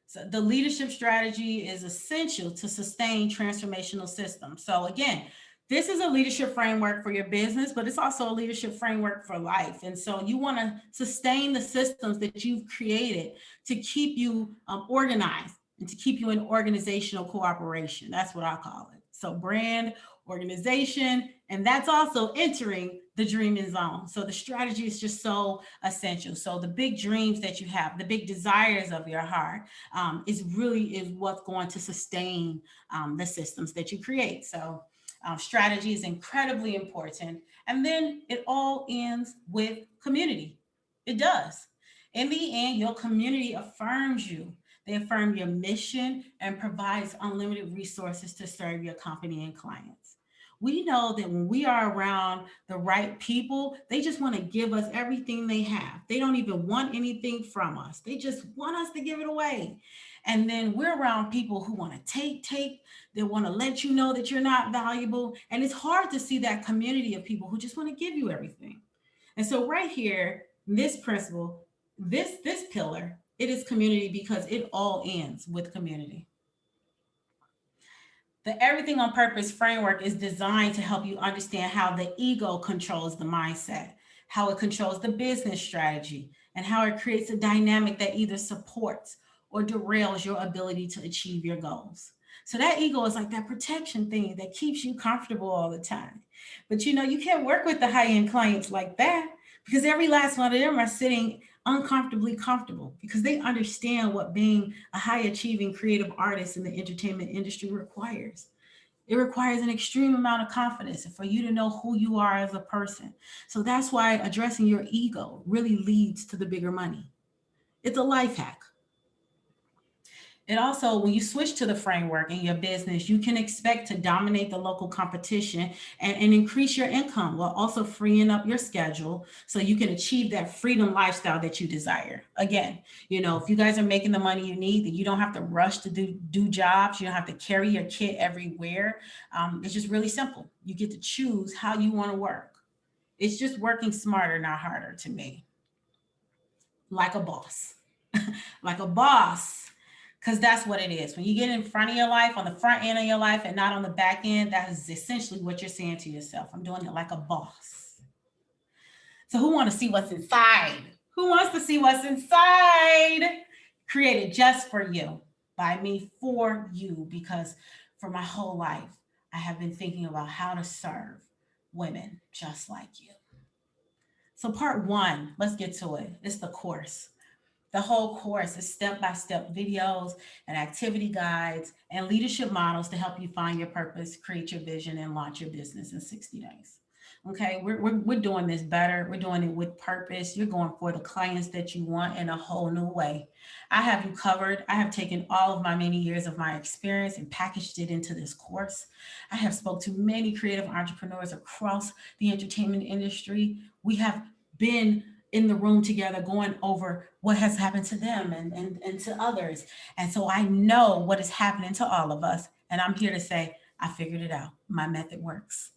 So the leadership strategy is essential to sustain transformational systems. So again, this is a leadership framework for your business, but it's also a leadership framework for life. And so you want to sustain the systems that you've created to keep you organized and to keep you in organizational cooperation. That's what I call it. So brand, organization, and that's also entering the dreaming zone. So the strategy is just so essential. So the big dreams that you have, the big desires of your heart is what's going to sustain the systems that you create. So strategy is incredibly important. And then it all ends with community. It does. In the end, your community affirms you. They affirm your mission and provides unlimited resources to serve your company and clients. We know that when we are around the right people, they just want to give us everything they have. They don't even want anything from us. They just want us to give it away. And then we're around people who want to take, they want to let you know that you're not valuable. And it's hard to see that community of people who just want to give you everything. And so right here, this principle, this pillar, it is community because it all ends with community. The Everything on Purpose framework is designed to help you understand how the ego controls the mindset, how it controls the business strategy, and how it creates a dynamic that either supports or derails your ability to achieve your goals. So that ego is like that protection thing that keeps you comfortable all the time. But you can't work with the high-end clients like that because every last one of them are sitting uncomfortably comfortable because they understand what being a high achieving creative artist in the entertainment industry requires. It requires an extreme amount of confidence for you to know who you are as a person. So that's why addressing your ego really leads to the bigger money. It's a life hack. It also, when you switch to the framework in your business, you can expect to dominate the local competition and increase your income while also freeing up your schedule so you can achieve that freedom lifestyle that you desire. Again, if you guys are making the money you need, that you don't have to rush to do jobs, you don't have to carry your kit everywhere. It's just really simple. You get to choose how you want to work. It's just working smarter, not harder to me. Like a boss. Like a boss, because that's what it is. When you get in front of your life, on the front end of your life, and not on the back end, that is essentially what you're saying to yourself. I'm doing it like a boss. So, who want to see what's inside? Who wants to see what's inside? Created just for you, by me, for you, because for my whole life, I have been thinking about how to serve women just like you. So, part one, let's get to it. It's the course. The whole course is step by step videos and activity guides and leadership models to help you find your purpose, create your vision, and launch your business in 60 days. Okay, we're doing this better. We're doing it with purpose. You're going for the clients that you want in a whole new way. I have you covered. I have taken all of my many years of my experience and packaged it into this course. I have spoke to many creative entrepreneurs across the entertainment industry. We have been in the room together going over what has happened to them and to others. And so I know what is happening to all of us. And I'm here to say, I figured it out. My method works.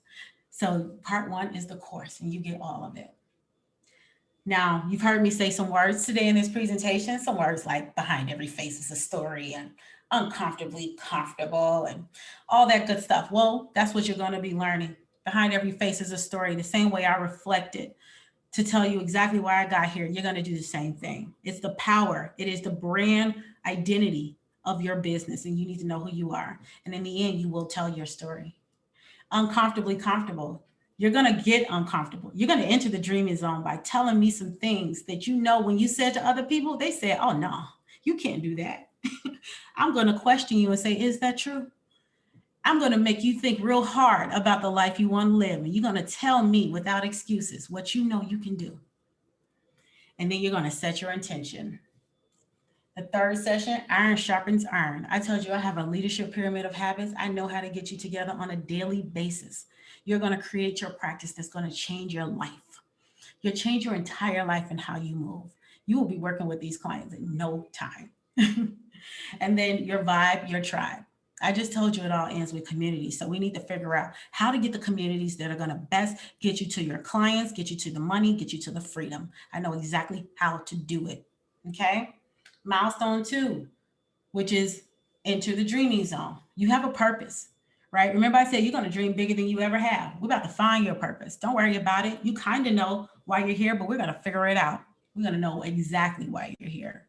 So part one is the course, and you get all of it. Now, you've heard me say some words today in this presentation, some words like behind every face is a story and uncomfortably comfortable and all that good stuff. Well, that's what you're going to be learning. Behind every face is a story, the same way I reflected to tell you exactly why I got here. You're going to do the same thing. It's the power, it is the brand identity of your business, and you need to know who you are. And in the end, you will tell your story. Uncomfortably comfortable. You're going to get uncomfortable. You're going to enter the dreaming zone by telling me some things that when you said to other people, they said, oh, no, you can't do that. I'm going to question you and say, is that true? I'm going to make you think real hard about the life you want to live. And you're going to tell me without excuses what you know you can do. And then you're going to set your intention. The third session, iron sharpens iron. I told you I have a leadership pyramid of habits. I know how to get you together on a daily basis. You're going to create your practice that's going to change your life. You'll change your entire life and how you move. You will be working with these clients in no time. And then your vibe, your tribe. I just told you it all ends with community. So we need to figure out how to get the communities that are going to best get you to your clients, get you to the money, get you to the freedom. I know exactly how to do it. Okay. Milestone two, which is enter the dreaming zone. You have a purpose, right? Remember, I said you're going to dream bigger than you ever have. We're about to find your purpose. Don't worry about it. You kind of know why you're here, but we're going to figure it out. We're going to know exactly why you're here.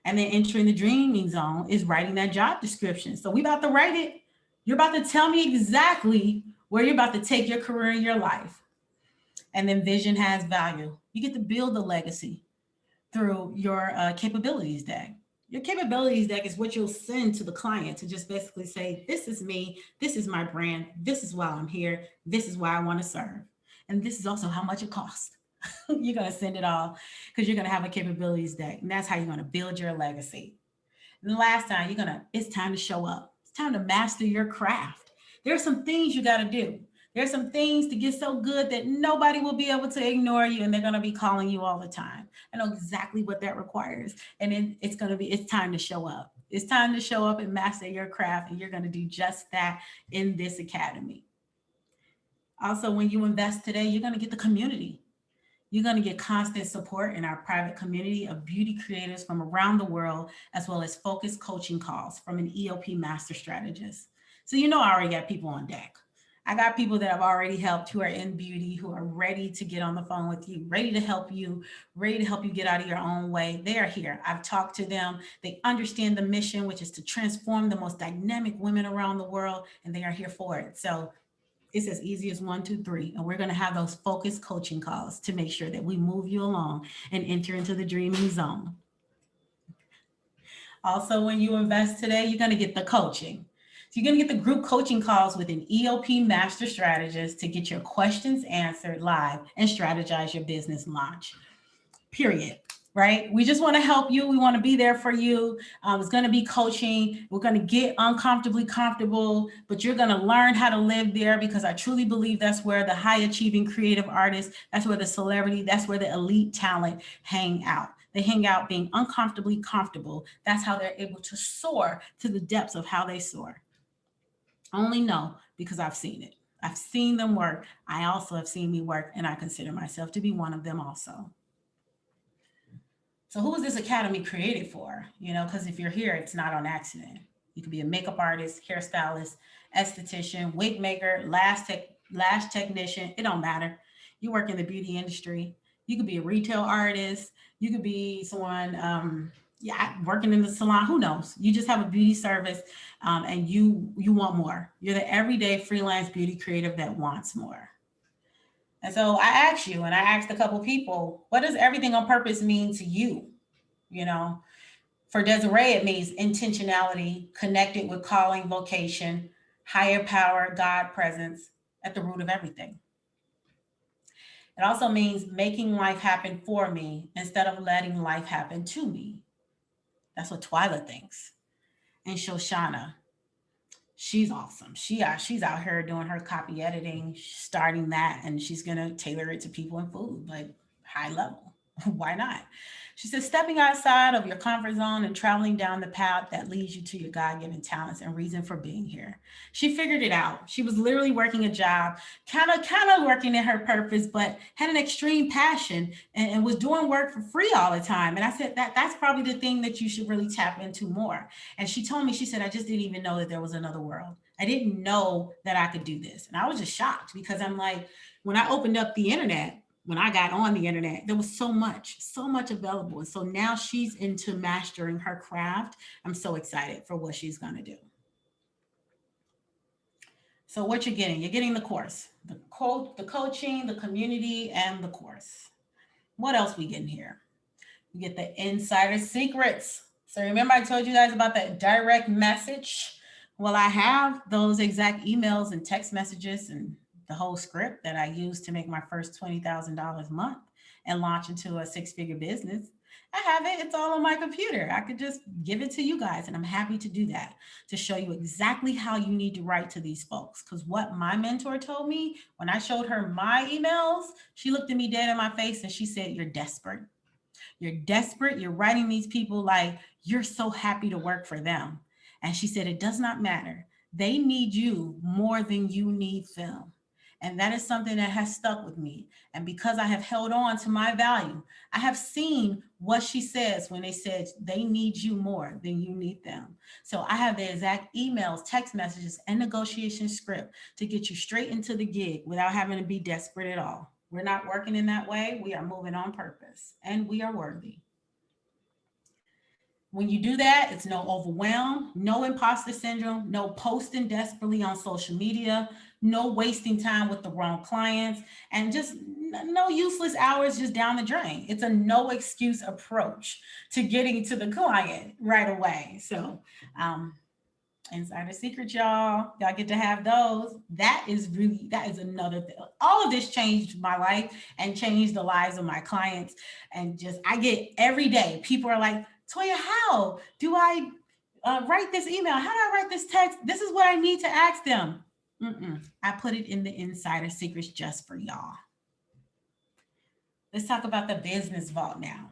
And then entering the dreaming zone is writing that job description. So we about to write it. You're about to tell me exactly where you're about to take your career in your life. And then vision has value. You get to build a legacy through your capabilities deck. Your capabilities deck is what you'll send to the client to just basically say, this is me, this is my brand, this is why I'm here, this is why I want to serve. And this is also how much it costs. You're going to send it all because you're going to have a capabilities deck. And that's how you're going to build your legacy. And the last time it's time to show up. It's time to master your craft. There are some things you got to do. There's some things to get so good that nobody will be able to ignore you, and they're going to be calling you all the time. I know exactly what that requires. And it's time to show up. It's time to show up and master your craft, and you're going to do just that in this academy. Also, when you invest today, you're going to get the community. You're going to get constant support in our private community of beauty creators from around the world, as well as focused coaching calls from an EOP master strategist. So, I already got people on deck. I got people that I've already helped who are in beauty, who are ready to get on the phone with you, ready to help you get out of your own way. They are here. I've talked to them. They understand the mission, which is to transform the most dynamic women around the world, and they are here for it. So, it's as easy as one, two, three. And we're going to have those focused coaching calls to make sure that we move you along and enter into the dreaming zone. Also, when you invest today, you're going to get the coaching. So you're going to get the group coaching calls with an EOP master strategist to get your questions answered live and strategize your business launch. Period. Right? We just want to help you. We want to be there for you. It's going to be coaching. We're going to get uncomfortably comfortable, but you're going to learn how to live there, because I truly believe that's where the high achieving creative artists, that's where the celebrity, that's where the elite talent hang out. They hang out being uncomfortably comfortable. That's how they're able to soar to the depths of how they soar. I only know because I've seen it. I've seen them work. I also have seen me work, and I consider myself to be one of them also. So who is this academy created for? Because if you're here, it's not on accident. You could be a makeup artist, hairstylist, esthetician, wig maker, lash technician. It don't matter. You work in the beauty industry. You could be a retail artist. You could be someone, working in the salon. Who knows? You just have a beauty service, and you want more. You're the everyday freelance beauty creative that wants more. And so I asked you, and I asked a couple people, what does everything on purpose mean to you? You know, for Desiree, it means intentionality, connected with calling, vocation, higher power, God presence at the root of everything. It also means making life happen for me instead of letting life happen to me. That's what Twyla thinks. And Shoshana, she's awesome. She's out here doing her copy editing, starting that, and she's gonna tailor it to people and food, like high level. Why not? She says, stepping outside of your comfort zone and traveling down the path that leads you to your God given talents and reason for being here. She figured it out. She was literally working a job, kind of working in her purpose, but had an extreme passion, and was doing work for free all the time. And I said, that's probably the thing that you should really tap into more. And she told me, she said, I just didn't even know that there was another world. I didn't know that I could do this. And I was just shocked, because I'm like, when I opened up the internet, when I got on the internet, there was so much available. And so now she's into mastering her craft. I'm so excited for what she's going to do. So what you're getting the course, the coaching, the community, and the course. What else we getting here? You get the insider secrets. So remember I told you guys about that direct message? Well, I have those exact emails and text messages and the whole script that I used to make my first $20,000 a month and launch into a six-figure business. I have it. It's all on my computer. I could just give it to you guys, and I'm happy to do that, to show you exactly how you need to write to these folks. Because what my mentor told me when I showed her my emails, she looked at me dead in my face and she said, "You're desperate. You're desperate. You're writing these people like you're so happy to work for them." And she said, "It does not matter. They need you more than you need them." And that is something that has stuck with me. And because I have held on to my value, I have seen what she says when they said they need you more than you need them. So I have the exact emails, text messages, and negotiation script to get you straight into the gig without having to be desperate at all. We're not working in that way. We are moving on purpose, and we are worthy. When you do that, it's no overwhelm, no imposter syndrome, no posting desperately on social media, no wasting time with the wrong clients, and just no useless hours just down the drain. It's a no excuse approach to getting to the client right away. So, insider secret, y'all get to have those. That is another thing. All of this changed my life and changed the lives of my clients. And just, I get every day, people are like, "Toya, how do I write this email? How do I write this text? This is what I need to ask them." I put it in the insider secrets just for y'all. Let's talk about the business vault now.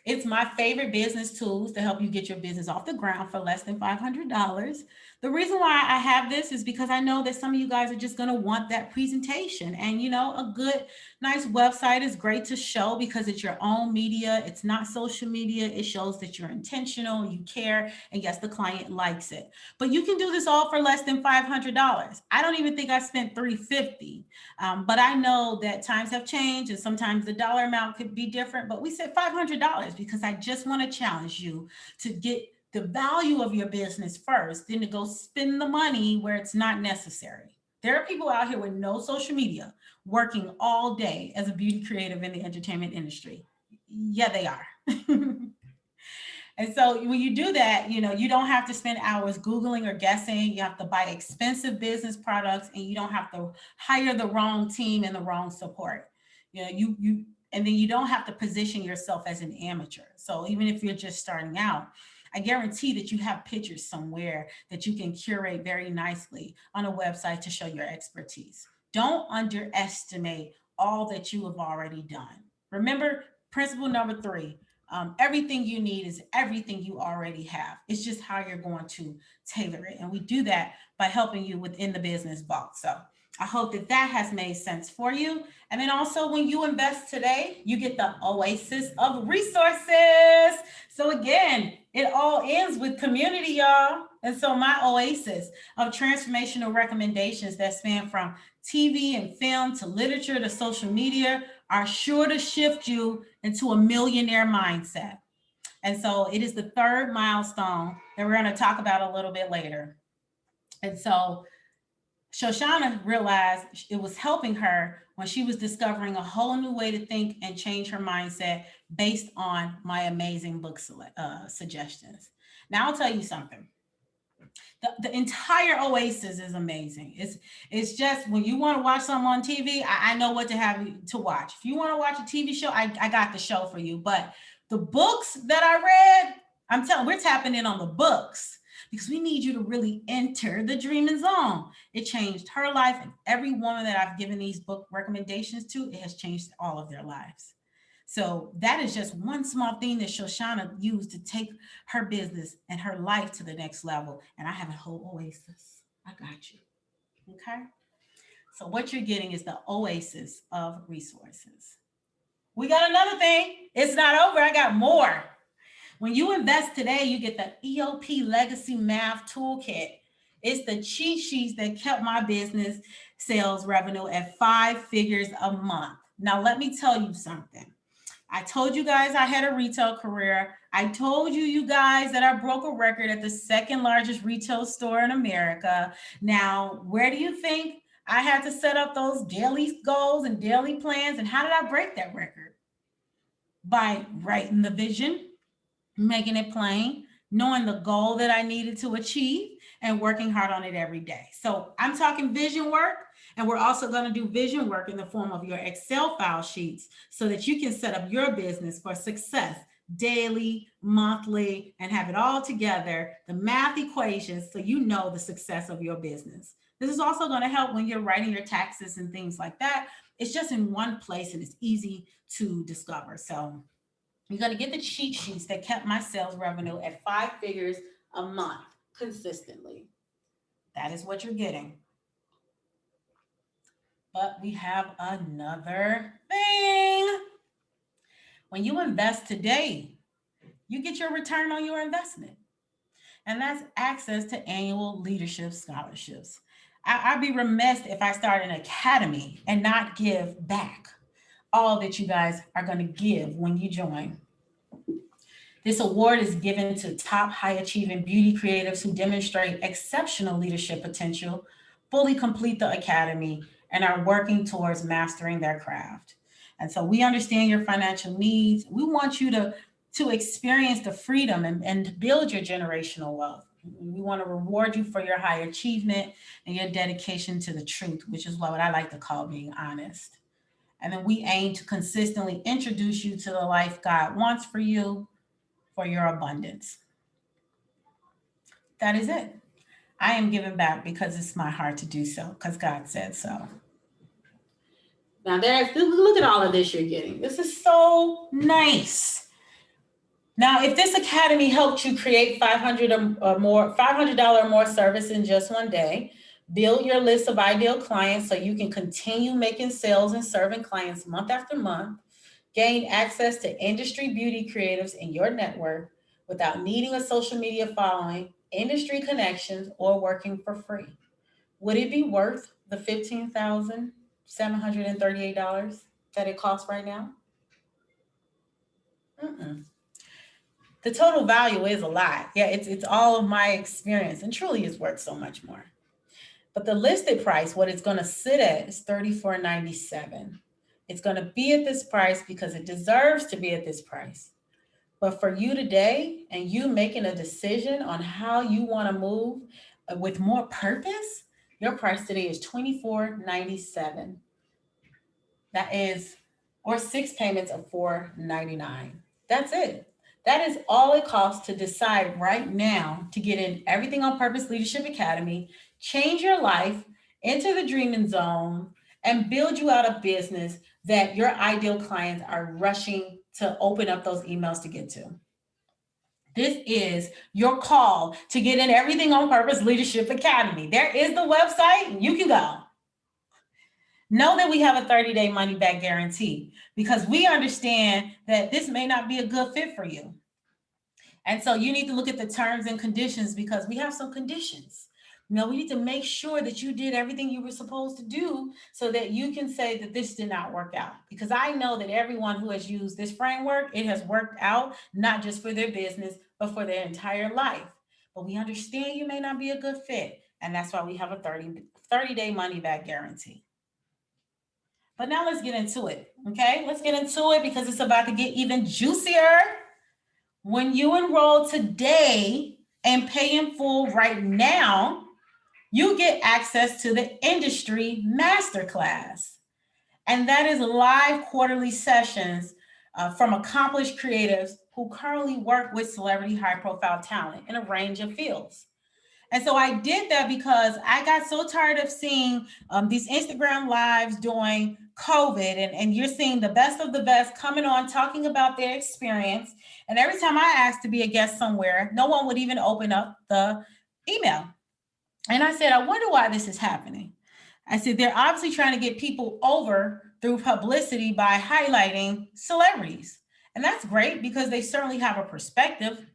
It's my favorite business tools to help you get your business off the ground for less than $500. The reason why I have this is because I know that some of you guys are just going to want that presentation. And, a good, nice website is great to show because it's your own media. It's not social media. It shows that you're intentional, you care, and yes, the client likes it. But you can do this all for less than $500. I don't even think I spent $350. But I know that times have changed and sometimes the dollar amount could be different. But we said $500 because I just want to challenge you to get the value of your business first, then to go spend the money where it's not necessary. There are people out here with no social media working all day as a beauty creative in the entertainment industry. Yeah, they are. And so when you do that, you don't have to spend hours Googling or guessing. You have to buy expensive business products and you don't have to hire the wrong team and the wrong support. And then you don't have to position yourself as an amateur. So even if you're just starting out, I guarantee that you have pictures somewhere that you can curate very nicely on a website to show your expertise. Don't underestimate all that you have already done. Remember, principle number 3, everything you need is everything you already have. It's just how you're going to tailor it. And we do that by helping you within the business box. So I hope that that has made sense for you. And then also when you invest today, you get the oasis of resources. So again, it all ends with community, y'all. And so my oasis of transformational recommendations that span from TV and film to literature to social media are sure to shift you into a millionaire mindset. And so it is the third milestone that we're going to talk about a little bit later. And so Shoshana realized it was helping her when she was discovering a whole new way to think and change her mindset based on my amazing book suggestions. Now, I'll tell you something. The entire Oasis is amazing. It's just when you want to watch something on TV, I know what to have you to watch. If you want to watch a TV show, I got the show for you. But the books that I read, we're tapping in on the books because we need you to really enter the dreaming zone. It changed her life, and every woman that I've given these book recommendations to, it has changed all of their lives. So that is just one small thing that Shoshana used to take her business and her life to the next level. And I have a whole oasis. I got you. Okay. So what you're getting is the oasis of resources. We got another thing. It's not over. I got more. When you invest today, you get the EOP Legacy Math Toolkit. It's the cheat sheets that kept my business sales revenue at 5 figures a month. Now, let me tell you something. I told you guys I had a retail career. I told you guys that I broke a record at the second largest retail store in America. Now, where do you think I had to set up those daily goals and daily plans? And how did I break that record? By writing the vision, making it plain, knowing the goal that I needed to achieve, and working hard on it every day. So I'm talking vision work, and we're also going to do vision work in the form of your Excel file sheets so that you can set up your business for success daily, monthly, and have it all together, the math equations, so you know the success of your business. This is also going to help when you're writing your taxes and things like that. It's just in one place and it's easy to discover. So you're going to get the cheat sheets that kept my sales revenue at 5 figures a month consistently. That is what you're getting. But we have another thing. When you invest today, you get your return on your investment. And that's access to annual leadership scholarships. I'd be remiss if I start an academy and not give back all that you guys are going to give when you join. This award is given to top high achieving beauty creatives who demonstrate exceptional leadership potential, fully complete the academy, and are working towards mastering their craft. And so we understand your financial needs. We want you to experience the freedom and build your generational wealth. We want to reward you for your high achievement and your dedication to the truth, which is what I like to call being honest. And then we aim to consistently introduce you to the life God wants for you, for your abundance. That is it. I am giving back because it's my heart to do so, because God said so. Now there's, look at all of this you're getting. This is so nice. Now, if this academy helped you create 500 or more, $500 or more service in just one day, build your list of ideal clients so you can continue making sales and serving clients month after month, gain access to industry beauty creatives in your network without needing a social media following, industry connections, or working for free. Would it be worth the $15,738 that it costs right now? Mm-mm. The total value is a lot. Yeah, it's all of my experience and truly is worth so much more. But the listed price, what it's going to sit at is $34.97. It's going to be at this price because it deserves to be at this price. But for you today and you making a decision on how you want to move with more purpose, your price today is $24.97. That is, or 6 payments of $4.99. That's it. That is all it costs to decide right now to get in Everything on Purpose Leadership Academy, change your life, enter the dreaming zone, and build you out a business that your ideal clients are rushing to open up those emails to get to. This is your call to get in Everything on Purpose Leadership Academy. There is the website, you can go. Know that we have a 30-day money back guarantee because we understand that this may not be a good fit for you. And so you need to look at the terms and conditions because we have some conditions. We need to make sure that you did everything you were supposed to do so that you can say that this did not work out. Because I know that everyone who has used this framework, it has worked out, not just for their business, but for their entire life. But we understand you may not be a good fit. And that's why we have a 30-day money back guarantee. But now let's get into it, okay? Let's get into it because it's about to get even juicier. When you enroll today and pay in full right now, you get access to the Industry Masterclass. And that is live quarterly sessions from accomplished creatives who currently work with celebrity high-profile talent in a range of fields. And so I did that because I got so tired of seeing these Instagram lives during COVID, and you're seeing the best of the best coming on talking about their experience. And every time I asked to be a guest somewhere, no one would even open up the email. And I said, I wonder why this is happening. I said, they're obviously trying to get people over through publicity by highlighting celebrities. And that's great because they certainly have a perspective.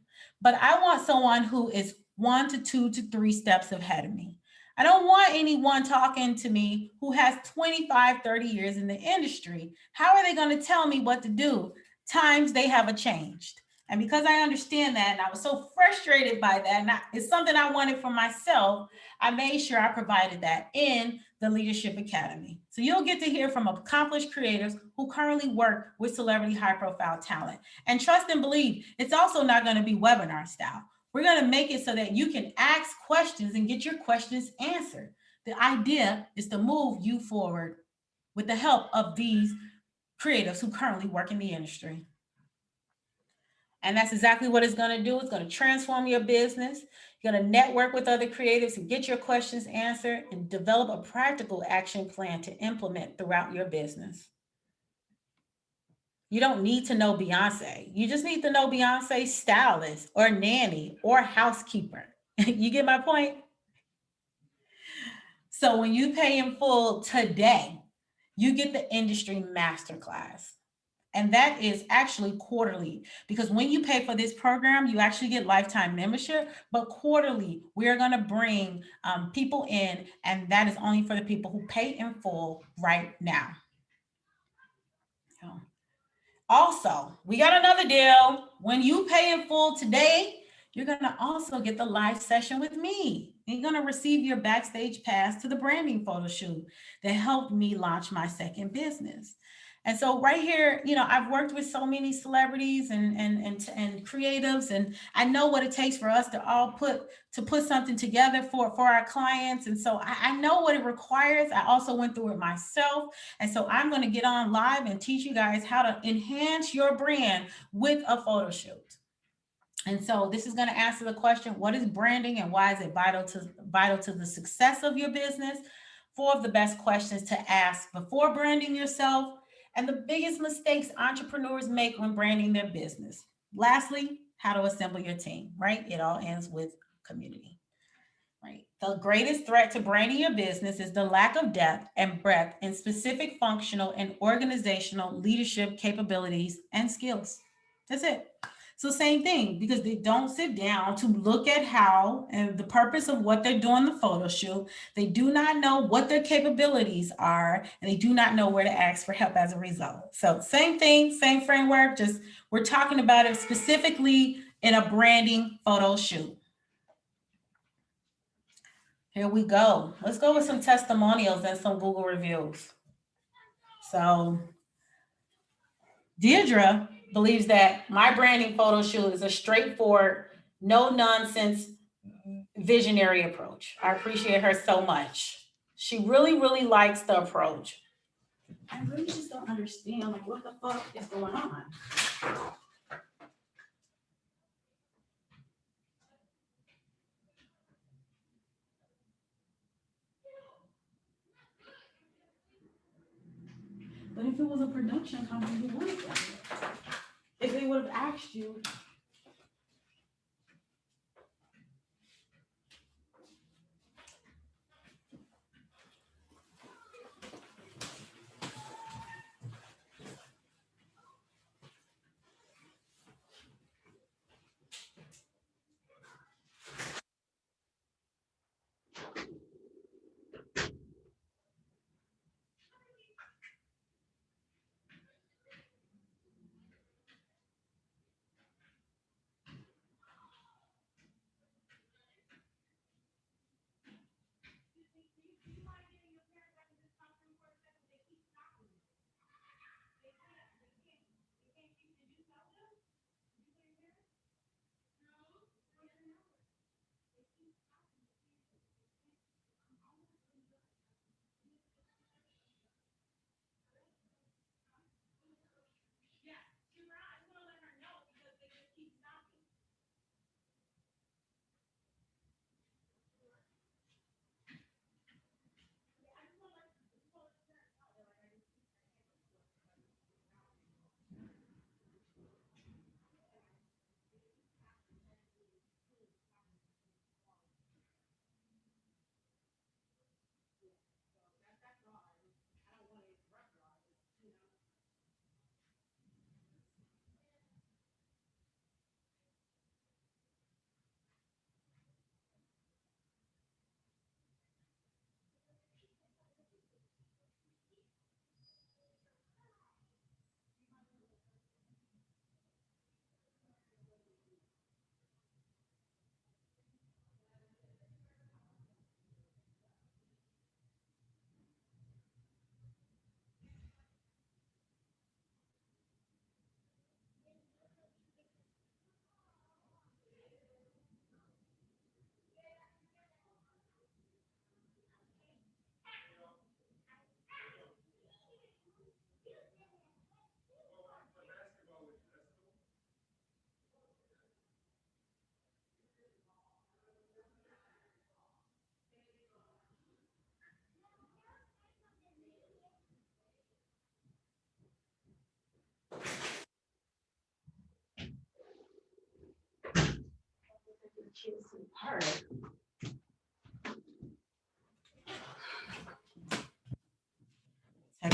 But I want someone who is 1 to 2 to 3 steps ahead of me. I don't want anyone talking to me who has 25, 30 years in the industry. How are they going to tell me what to do? Times they haven't changed. And because I understand that, and I was so frustrated by that, and it's something I wanted for myself, I made sure I provided that in the Leadership Academy. So you'll get to hear from accomplished creators who currently work with celebrity high-profile talent. And trust and believe, it's also not going to be webinar style. We're going to make it so that you can ask questions and get your questions answered. The idea is to move you forward with the help of these creatives who currently work in the industry. And that's exactly what it's going to do. It's going to transform your business. You're going to network with other creatives and get your questions answered and develop a practical action plan to implement throughout your business. You don't need to know Beyonce. You just need to know Beyonce's stylist or nanny or housekeeper. You get my point? So when you pay in full today, you get the Industry Masterclass. And that is actually quarterly because when you pay for this program, you actually get lifetime membership. But quarterly, we're going to bring people in, and that is only for the people who pay in full right now. Also, we got another deal. When you pay in full today, you're going to also get the live session with me. You're going to receive your backstage pass to the branding photo shoot that helped me launch my second business. And so right here, I've worked with so many celebrities and creatives, and I know what it takes for us to all put something together for our clients. And so I know what it requires. I also went through it myself. And so I'm going to get on live and teach you guys how to enhance your brand with a photo shoot. And so this is going to answer the question, what is branding and why is it vital to the success of your business? Four of the best questions to ask before branding yourself and the biggest mistakes entrepreneurs make when branding their business. Lastly, how to assemble your team, right? It all ends with community. Right. The greatest threat to branding your business is the lack of depth and breadth in specific functional and organizational leadership capabilities and skills. That's it. So same thing, because they don't sit down to look at how and the purpose of what they're doing the photo shoot. They do not know what their capabilities are, and they do not know where to ask for help as a result. So same thing, same framework, just we're talking about it specifically in a branding photo shoot. Here we go. Let's go with some testimonials and some Google reviews. So, Deirdre believes that my branding photo shoot is a straightforward, no nonsense, visionary approach. I appreciate her so much. She really, really likes the approach. I really just don't understand like what the fuck is going on. But if it was a production company, you would have done it. If they would have asked you,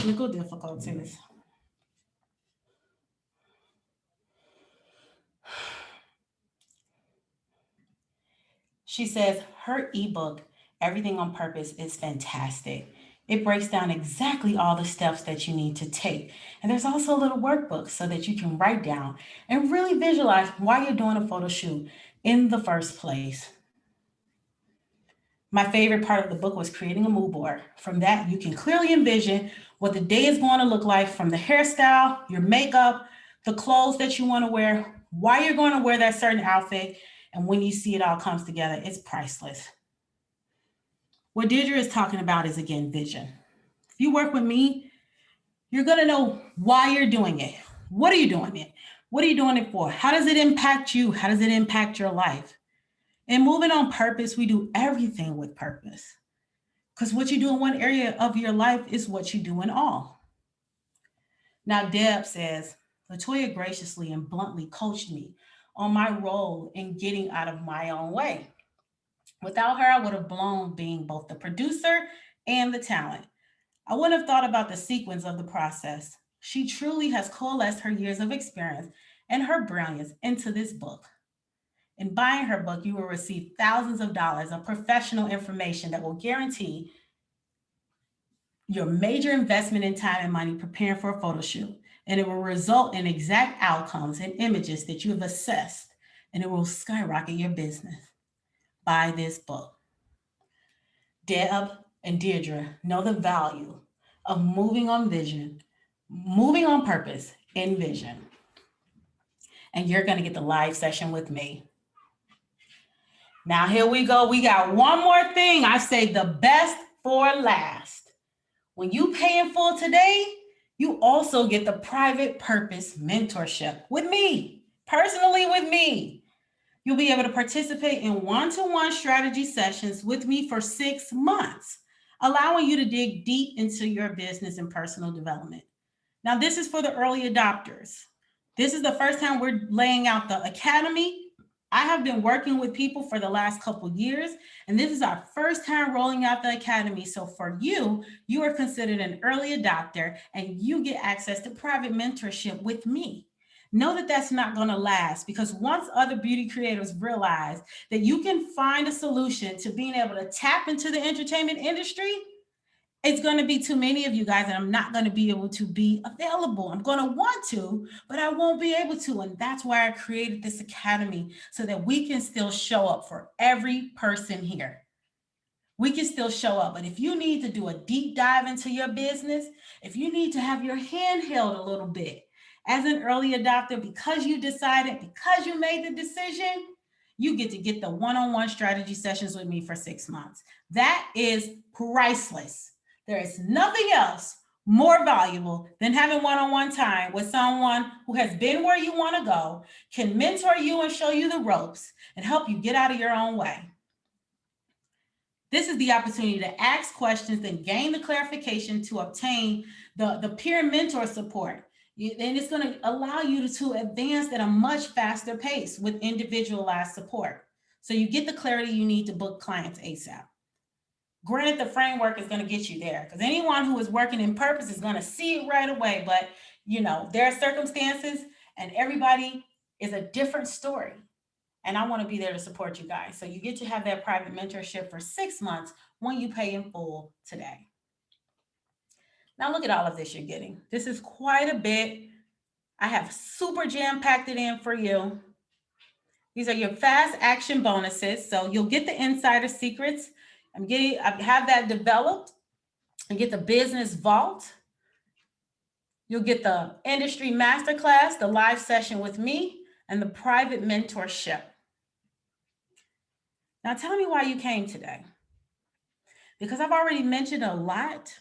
technical difficulties. She says her ebook, Everything on Purpose, is fantastic. It breaks down exactly all the steps that you need to take. And there's also a little workbook so that you can write down and really visualize why you're doing a photo shoot in the first place. My favorite part of the book was creating a mood board. From that, you can clearly envision what the day is going to look like, from the hairstyle, your makeup, the clothes that you want to wear, why you're going to wear that certain outfit. And when you see it all comes together, it's priceless. What Deirdre is talking about is, again, vision. If you work with me, you're going to know why you're doing it. What are you doing it? What are you doing it for? How does it impact you? How does it impact your life? And moving on purpose, we do everything with purpose. Because what you do in one area of your life is what you do in all. Now, Deb says, Latoya graciously and bluntly coached me on my role in getting out of my own way. Without her, I would have blown being both the producer and the talent. I wouldn't have thought about the sequence of the process. She truly has coalesced her years of experience and her brilliance into this book. In buying her book, you will receive thousands of dollars of professional information that will guarantee your major investment in time and money preparing for a photo shoot. And it will result in exact outcomes and images that you have assessed, and it will skyrocket your business. Buy this book. Deb and Deirdre know the value of moving on vision, moving on purpose in vision. And you're going to get the live session with me. Now, here we go. We got one more thing. I saved the best for last. When you pay in full today, you also get the private purpose mentorship with me, personally with me. You'll be able to participate in one-to-one strategy sessions with me for 6 months, allowing you to dig deep into your business and personal development. Now, this is for the early adopters. This is the first time we're laying out the academy. I have been working with people for the last couple years, and this is our first time rolling out the academy. So for you, you are considered an early adopter, and you get access to private mentorship with me. Know that that's not going to last, because once other beauty creators realize that you can find a solution to being able to tap into the entertainment industry, it's going to be too many of you guys, and I'm not going to be able to be available. I'm going to want to, but I won't be able to. And that's why I created this academy, so that we can still show up for every person here. We can still show up. But if you need to do a deep dive into your business, if you need to have your hand held a little bit as an early adopter, because you decided, because you made the decision, you get the one-on-one strategy sessions with me for 6 months. That is priceless. There is nothing else more valuable than having one-on-one time with someone who has been where you want to go, can mentor you and show you the ropes, and help you get out of your own way. This is the opportunity to ask questions and gain the clarification to obtain the peer mentor support. And it's going to allow you to advance at a much faster pace with individualized support. So you get the clarity you need to book clients ASAP. Granted, the framework is going to get you there, because anyone who is working in purpose is going to see it right away. But, there are circumstances, and everybody is a different story. And I want to be there to support you guys. So you get to have that private mentorship for 6 months when you pay in full today. Now look at all of this you're getting. This is quite a bit. I have super jam-packed it in for you. These are your fast action bonuses. So you'll get the insider secrets. I have that developed. You get the business vault. You'll get the industry masterclass, the live session with me, and the private mentorship. Now tell me why you came today. Because I've already mentioned a lot,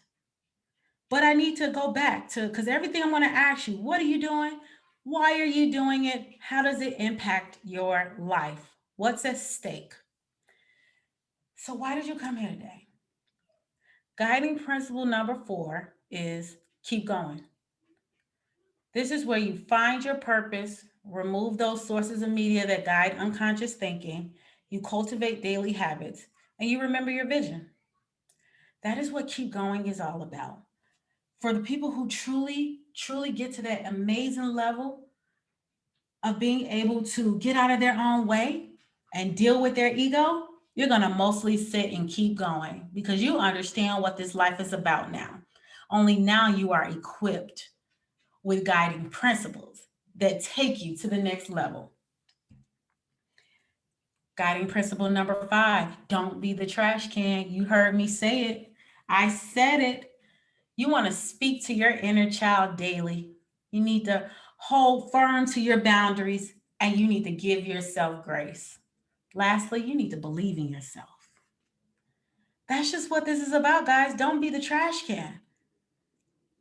but I need to go back to, because everything I'm going to ask you, what are you doing? Why are you doing it? How does it impact your life? What's at stake? So why did you come here today? Guiding principle number 4 is keep going. This is where you find your purpose, remove those sources of media that guide unconscious thinking, you cultivate daily habits, and you remember your vision. That is what keep going is all about. For the people who truly, truly get to that amazing level of being able to get out of their own way and deal with their ego, you're going to mostly sit and keep going, because you understand what this life is about now. Only now you are equipped with guiding principles that take you to the next level. Guiding principle number 5, don't be the trash can. You heard me say it. I said it. You want to speak to your inner child daily. You need to hold firm to your boundaries, and you need to give yourself grace. Lastly, you need to believe in yourself. That's just what this is about, guys. Don't be the trash can.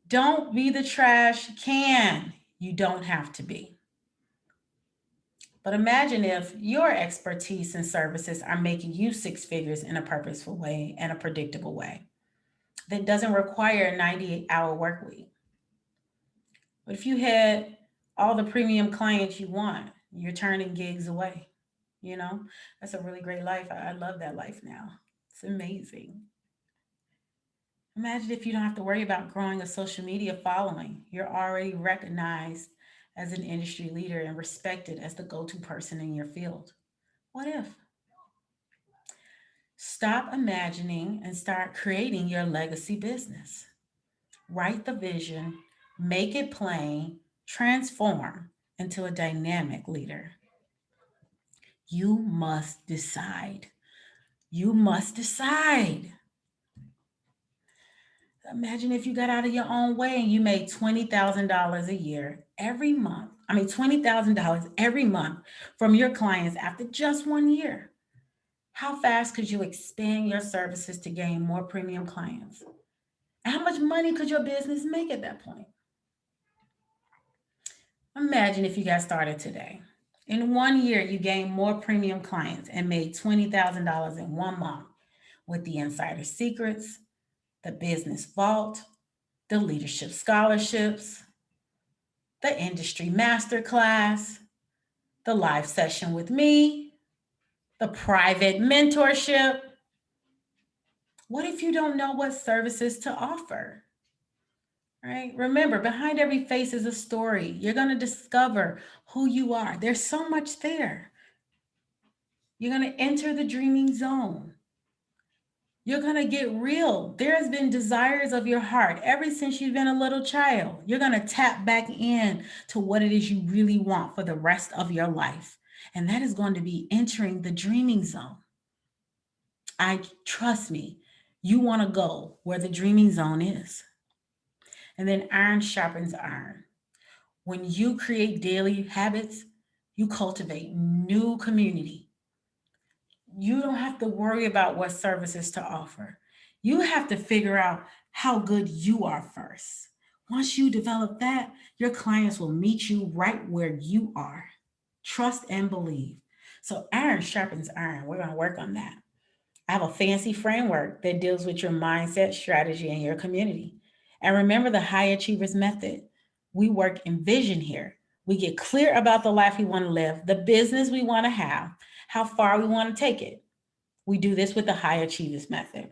Don't be the trash can. You don't have to be. But imagine if your expertise and services are making you six figures in a purposeful way and a predictable way that doesn't require a 98-hour work week. But if you had all the premium clients you want, you're turning gigs away. You know, that's a really great life. I love that life now. It's amazing. Imagine if you don't have to worry about growing a social media following. You're already recognized as an industry leader and respected as the go to person in your field. What if? Stop imagining and start creating your legacy business. Write the vision, make it plain, transform into a dynamic leader. You must decide. You must decide. Imagine if you got out of your own way and you made $20,000 a year every month. I mean, $20,000 every month from your clients after just 1 year. How fast could you expand your services to gain more premium clients? And how much money could your business make at that point? Imagine if you got started today. In 1 year, you gained more premium clients and made $20,000 in 1 month with the insider secrets, the business vault, the leadership scholarships, the industry masterclass, the live session with me, the private mentorship. What if you don't know what services to offer? Right? Remember, behind every face is a story. You're going to discover who you are. There's so much there. You're going to enter the dreaming zone. You're going to get real. There has been desires of your heart ever since you've been a little child. You're going to tap back in to what it is you really want for the rest of your life. And that is going to be entering the dreaming zone. I trust me, you want to go where the dreaming zone is. And then iron sharpens iron. When you create daily habits, you cultivate new community. You don't have to worry about what services to offer. You have to figure out how good you are first. Once you develop that, your clients will meet you right where you are. Trust and believe. So, iron sharpens iron. We're going to work on that. I have a fancy framework that deals with your mindset, strategy, and your community. And remember the high achievers method. We work in vision here. We get clear about the life we want to live, the business we want to have, how far we want to take it. We do this with the high achievers method.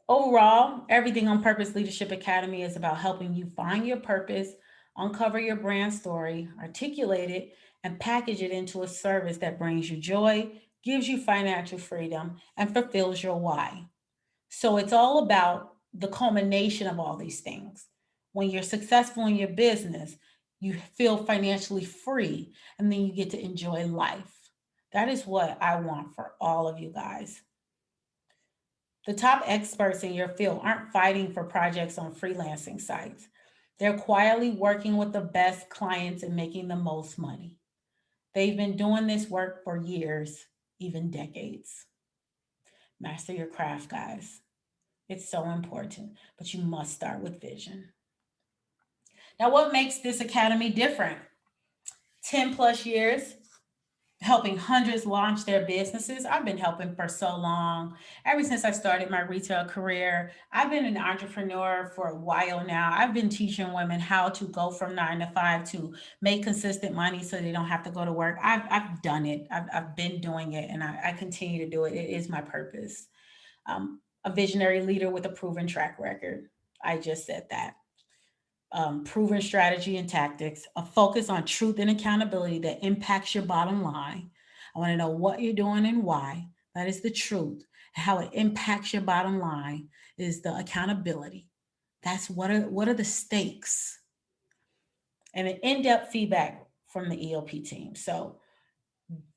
Overall, everything on Purpose Leadership Academy is about helping you find your purpose, uncover your brand story, articulate it, and package it into a service that brings you joy, gives you financial freedom, and fulfills your why. So it's all about the culmination of all these things. When you're successful in your business, you feel financially free, and then you get to enjoy life. That is what I want for all of you guys. The top experts in your field aren't fighting for projects on freelancing sites. They're quietly working with the best clients and making the most money. They've been doing this work for years, even decades. Master your craft, guys. It's so important, but you must start with vision. Now, what makes this academy different? 10 plus years helping hundreds launch their businesses. I've been helping for so long. Ever since I started my retail career, I've been an entrepreneur for a while now. I've been teaching women how to go from 9 to 5 to make consistent money so they don't have to go to work. I've done it. I've been doing it, and I continue to do it. It is my purpose. A visionary leader with a proven track record. I just said that. Proven strategy and tactics, a focus on truth and accountability that impacts your bottom line. I want to know what you're doing and why. That is the truth. How it impacts your bottom line is the accountability. That's what are the stakes? And an in-depth feedback from the EOP team. So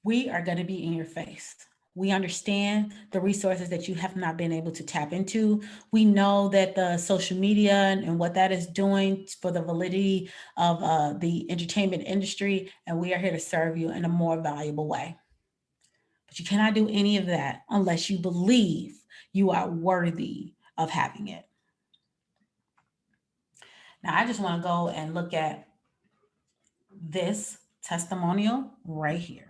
we are going to be in your face. We understand the resources that you have not been able to tap into. We know that the social media and what that is doing for the validity of the entertainment industry, and we are here to serve you in a more valuable way. But you cannot do any of that unless you believe you are worthy of having it. Now, I just want to go and look at this Testimonial right here.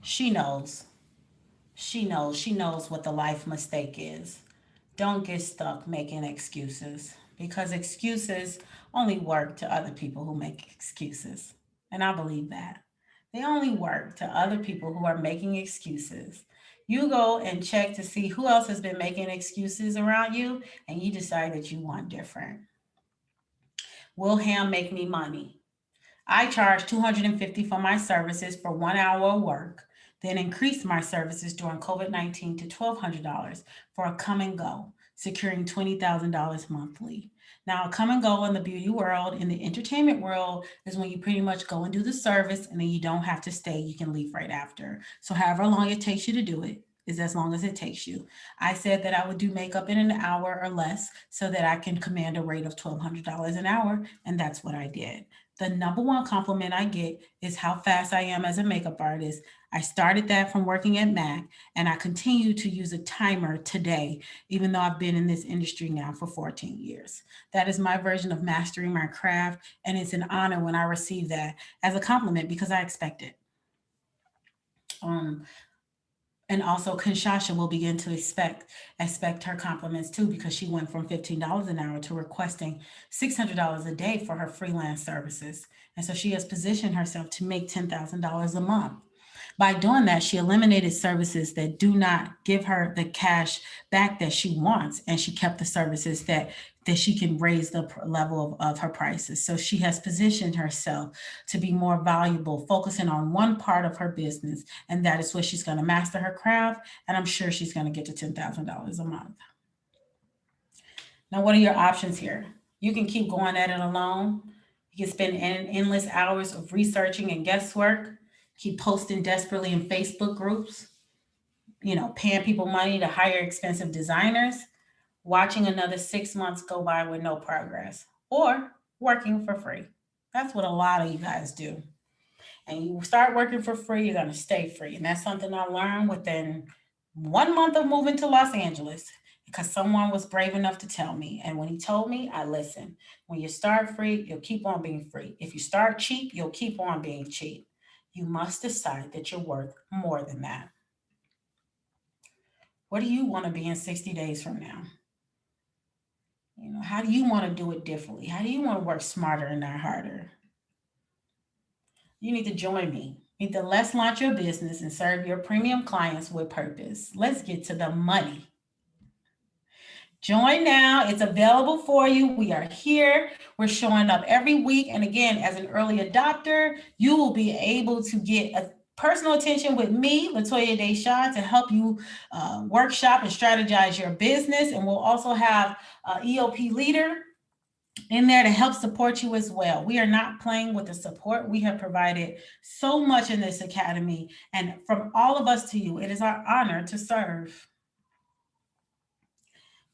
She knows. She knows what the life mistake is. Don't get stuck making excuses because excuses only work to other people who make excuses. And I believe that. They only work to other people who are making excuses. You go and check to see who else has been making excuses around you, and you decide that you want different. Will Ham make me money? I charged $250 for my services for 1 hour of work, then increased my services during COVID-19 to $1,200 for a come and go, securing $20,000 monthly. Now, a come and go in the beauty world, in the entertainment world, is when you pretty much go and do the service and then you don't have to stay. You can leave right after. So, however long it takes you to do it is as long as it takes you. I said that I would do makeup in an hour or less so that I can command a rate of $1,200 an hour, and that's what I did. The number one compliment I get is how fast I am as a makeup artist. I started that from working at Mac, and I continue to use a timer today, even though I've been in this industry now for 14 years. That is my version of mastering my craft, and it's an honor when I receive that as a compliment because I expect it. Um, and also, Shasha will begin to expect her compliments too because she went from $15 an hour to requesting $600 a day for her freelance services. And so she has positioned herself to make $10,000 a month. By doing that, she eliminated services that do not give her the cash back that she wants, and she kept the services that she can raise the level of her prices. So she has positioned herself to be more valuable, focusing on one part of her business, and that is where she's going to master her craft. And I'm sure she's going to get to $10,000 a month. Now, what are your options here? You can keep going at it alone. You can spend endless hours of researching and guesswork, keep posting desperately in Facebook groups, paying people money to hire expensive designers, watching another 6 months go by with no progress, or working for free. That's what a lot of you guys do. And you start working for free, you're going to stay free. And that's something I learned within 1 month of moving to Los Angeles because someone was brave enough to tell me. And when he told me, I listened. When you start free, you'll keep on being free. If you start cheap, you'll keep on being cheap. You must decide that you're worth more than that. What do you want to be in 60 days from now? How do you want to do it differently? How do you want to work smarter and not harder? You need to join me. You need to let's launch your business and serve your premium clients with purpose. Let's get to the money. Join now. It's available for you. We are here. We're showing up every week. And again, as an early adopter, you will be able to get a personal attention with me, Latoya Deshawn, to help you workshop and strategize your business. And we'll also have an EOP leader in there to help support you as well. We are not playing with the support. We have provided so much in this academy. And from all of us to you, it is our honor to serve.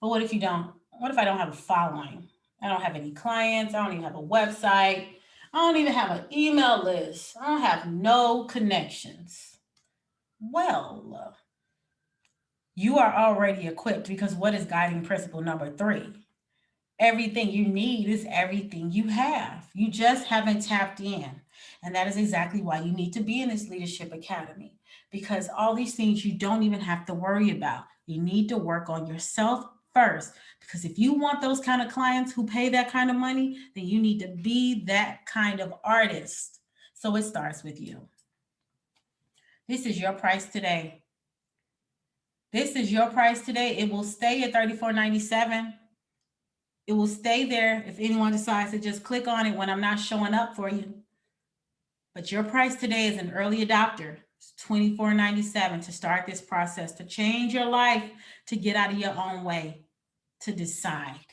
But what if you don't? What if I don't have a following? I don't have any clients. I don't even have a website. I don't even have an email list. I don't have no connections. Well, you are already equipped because what is guiding principle number three? Everything you need is everything you have. You just haven't tapped in. And that is exactly why you need to be in this leadership academy because all these things you don't even have to worry about. You need to work on yourself first because if you want those kind of clients who pay that kind of money, then you need to be that kind of artist. So it starts with you. This is your price today. This is your price today. It will stay at $34.97. It will stay there if anyone decides to just click on it when I'm not showing up for you. But your price today is an early adopter. It's $24.97 to start this process, to change your life, to get out of your own way, to decide.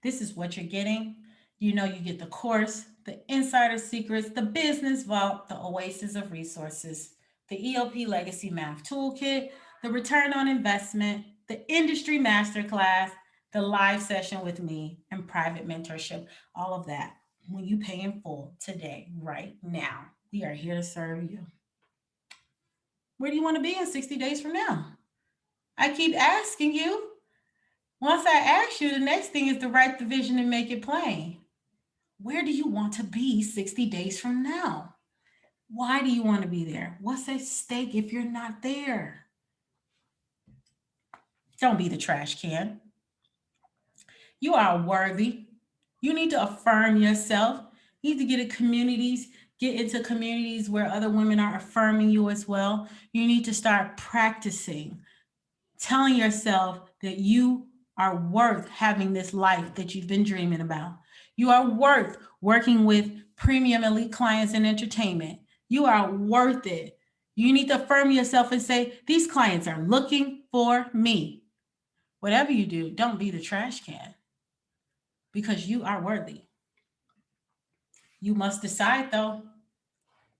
This is what you're getting. You know, you get the course, the insider secrets, the business vault, the oasis of resources, the EOP Legacy Math Toolkit, the return on investment, the industry masterclass, the live session with me, and private mentorship. All of that when you pay in full today, right now. We are here to serve you. Where do you want to be in 60 days from now? I keep asking you. Once I ask you, the next thing is to write the vision and make it plain. Where do you want to be 60 days from now? Why do you want to be there? What's at stake if you're not there? Don't be the trash can. You are worthy. You need to affirm yourself. You need to get into communities where other women are affirming you as well. You need to start practicing, telling yourself that you are worth having this life that you've been dreaming about. You are worth working with premium elite clients in entertainment. You are worth it. You need to affirm yourself and say, these clients are looking for me. Whatever you do, don't be the trash can because you are worthy. You must decide though.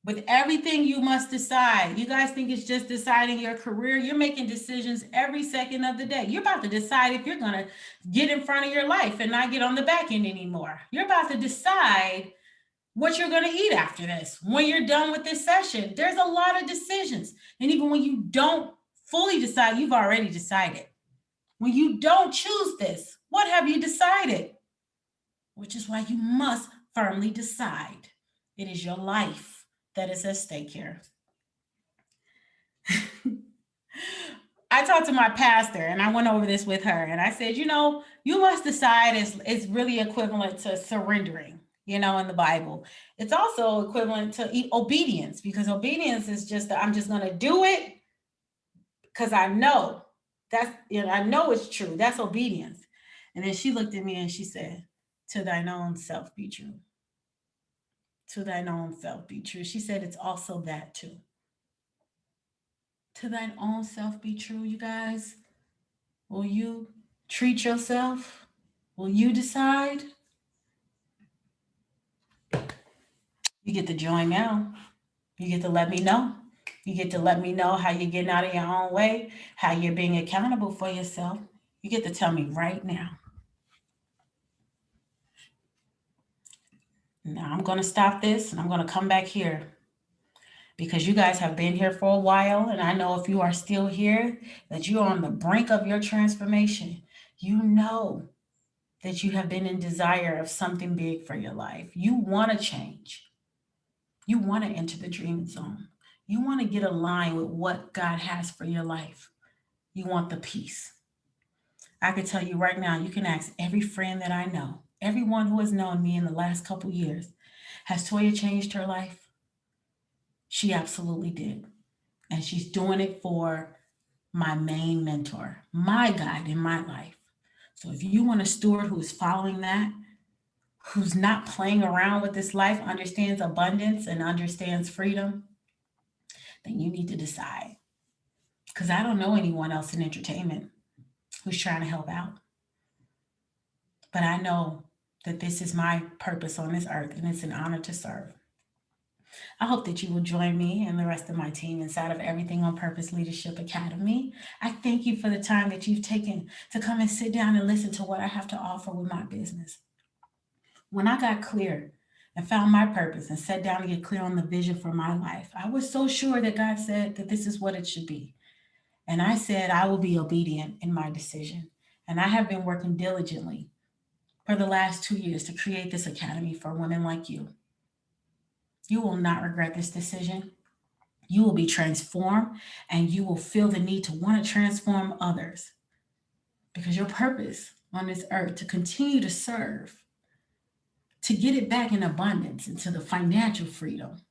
With everything, you must decide. You guys think it's just deciding your career? You're making decisions every second of the day. You're about to decide if you're going to get in front of your life and not get on the back end anymore. You're about to decide what you're going to eat after this. When you're done with this session, there's a lot of decisions. And even when you don't fully decide, you've already decided. When you don't choose this, what have you decided? Which is why you must firmly decide. It is your life that is at stake here. I talked to my pastor and I went over this with her and I said, you must decide is really equivalent to surrendering, in the Bible. It's also equivalent to obedience because obedience is just I'm just going to do it because I know I know it's true. That's obedience. And then she looked at me and she said, to thine own self be true. To thine own self be true. She said it's also that too. To thine own self be true, you guys. Will you treat yourself? Will you decide? You get to join now. You get to let me know. You get to let me know how you're getting out of your own way, how you're being accountable for yourself. You get to tell me right now. Now I'm going to stop this and I'm going to come back here because you guys have been here for a while. And I know if you are still here, that you're on the brink of your transformation. You know that you have been in desire of something big for your life. You want to change. You want to enter the dream zone. You want to get aligned with what God has for your life. You want the peace. I can tell you right now, you can ask every friend that I know, everyone who has known me in the last couple years, has Toya changed her life? She absolutely did. And she's doing it for my main mentor, my guide in my life. So if you want a steward who is following that, who's not playing around with this life, understands abundance and understands freedom, then you need to decide. Because I don't know anyone else in entertainment who's trying to help out. But I know that this is my purpose on this earth and it's an honor to serve. I hope that you will join me and the rest of my team inside of Everything on Purpose Leadership Academy. I thank you for the time that you've taken to come and sit down and listen to what I have to offer with my business. When I got clear and found my purpose and sat down to get clear on the vision for my life, I was so sure that God said that this is what it should be. And I said I will be obedient in my decision. And I have been working diligently for the last 2 years to create this academy for women like you. You will not regret this decision. You will be transformed and you will feel the need to want to transform others because your purpose on this earth to continue to serve, to get it back in abundance into the financial freedom.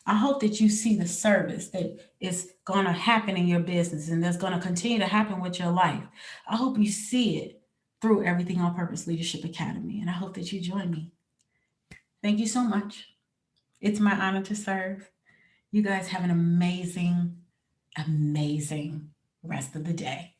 I hope that you see the service that is going to happen in your business and that's going to continue to happen with your life. I hope you see it through Everything on Purpose Leadership Academy. And I hope that you join me. Thank you so much. It's my honor to serve. You guys have an amazing, amazing rest of the day.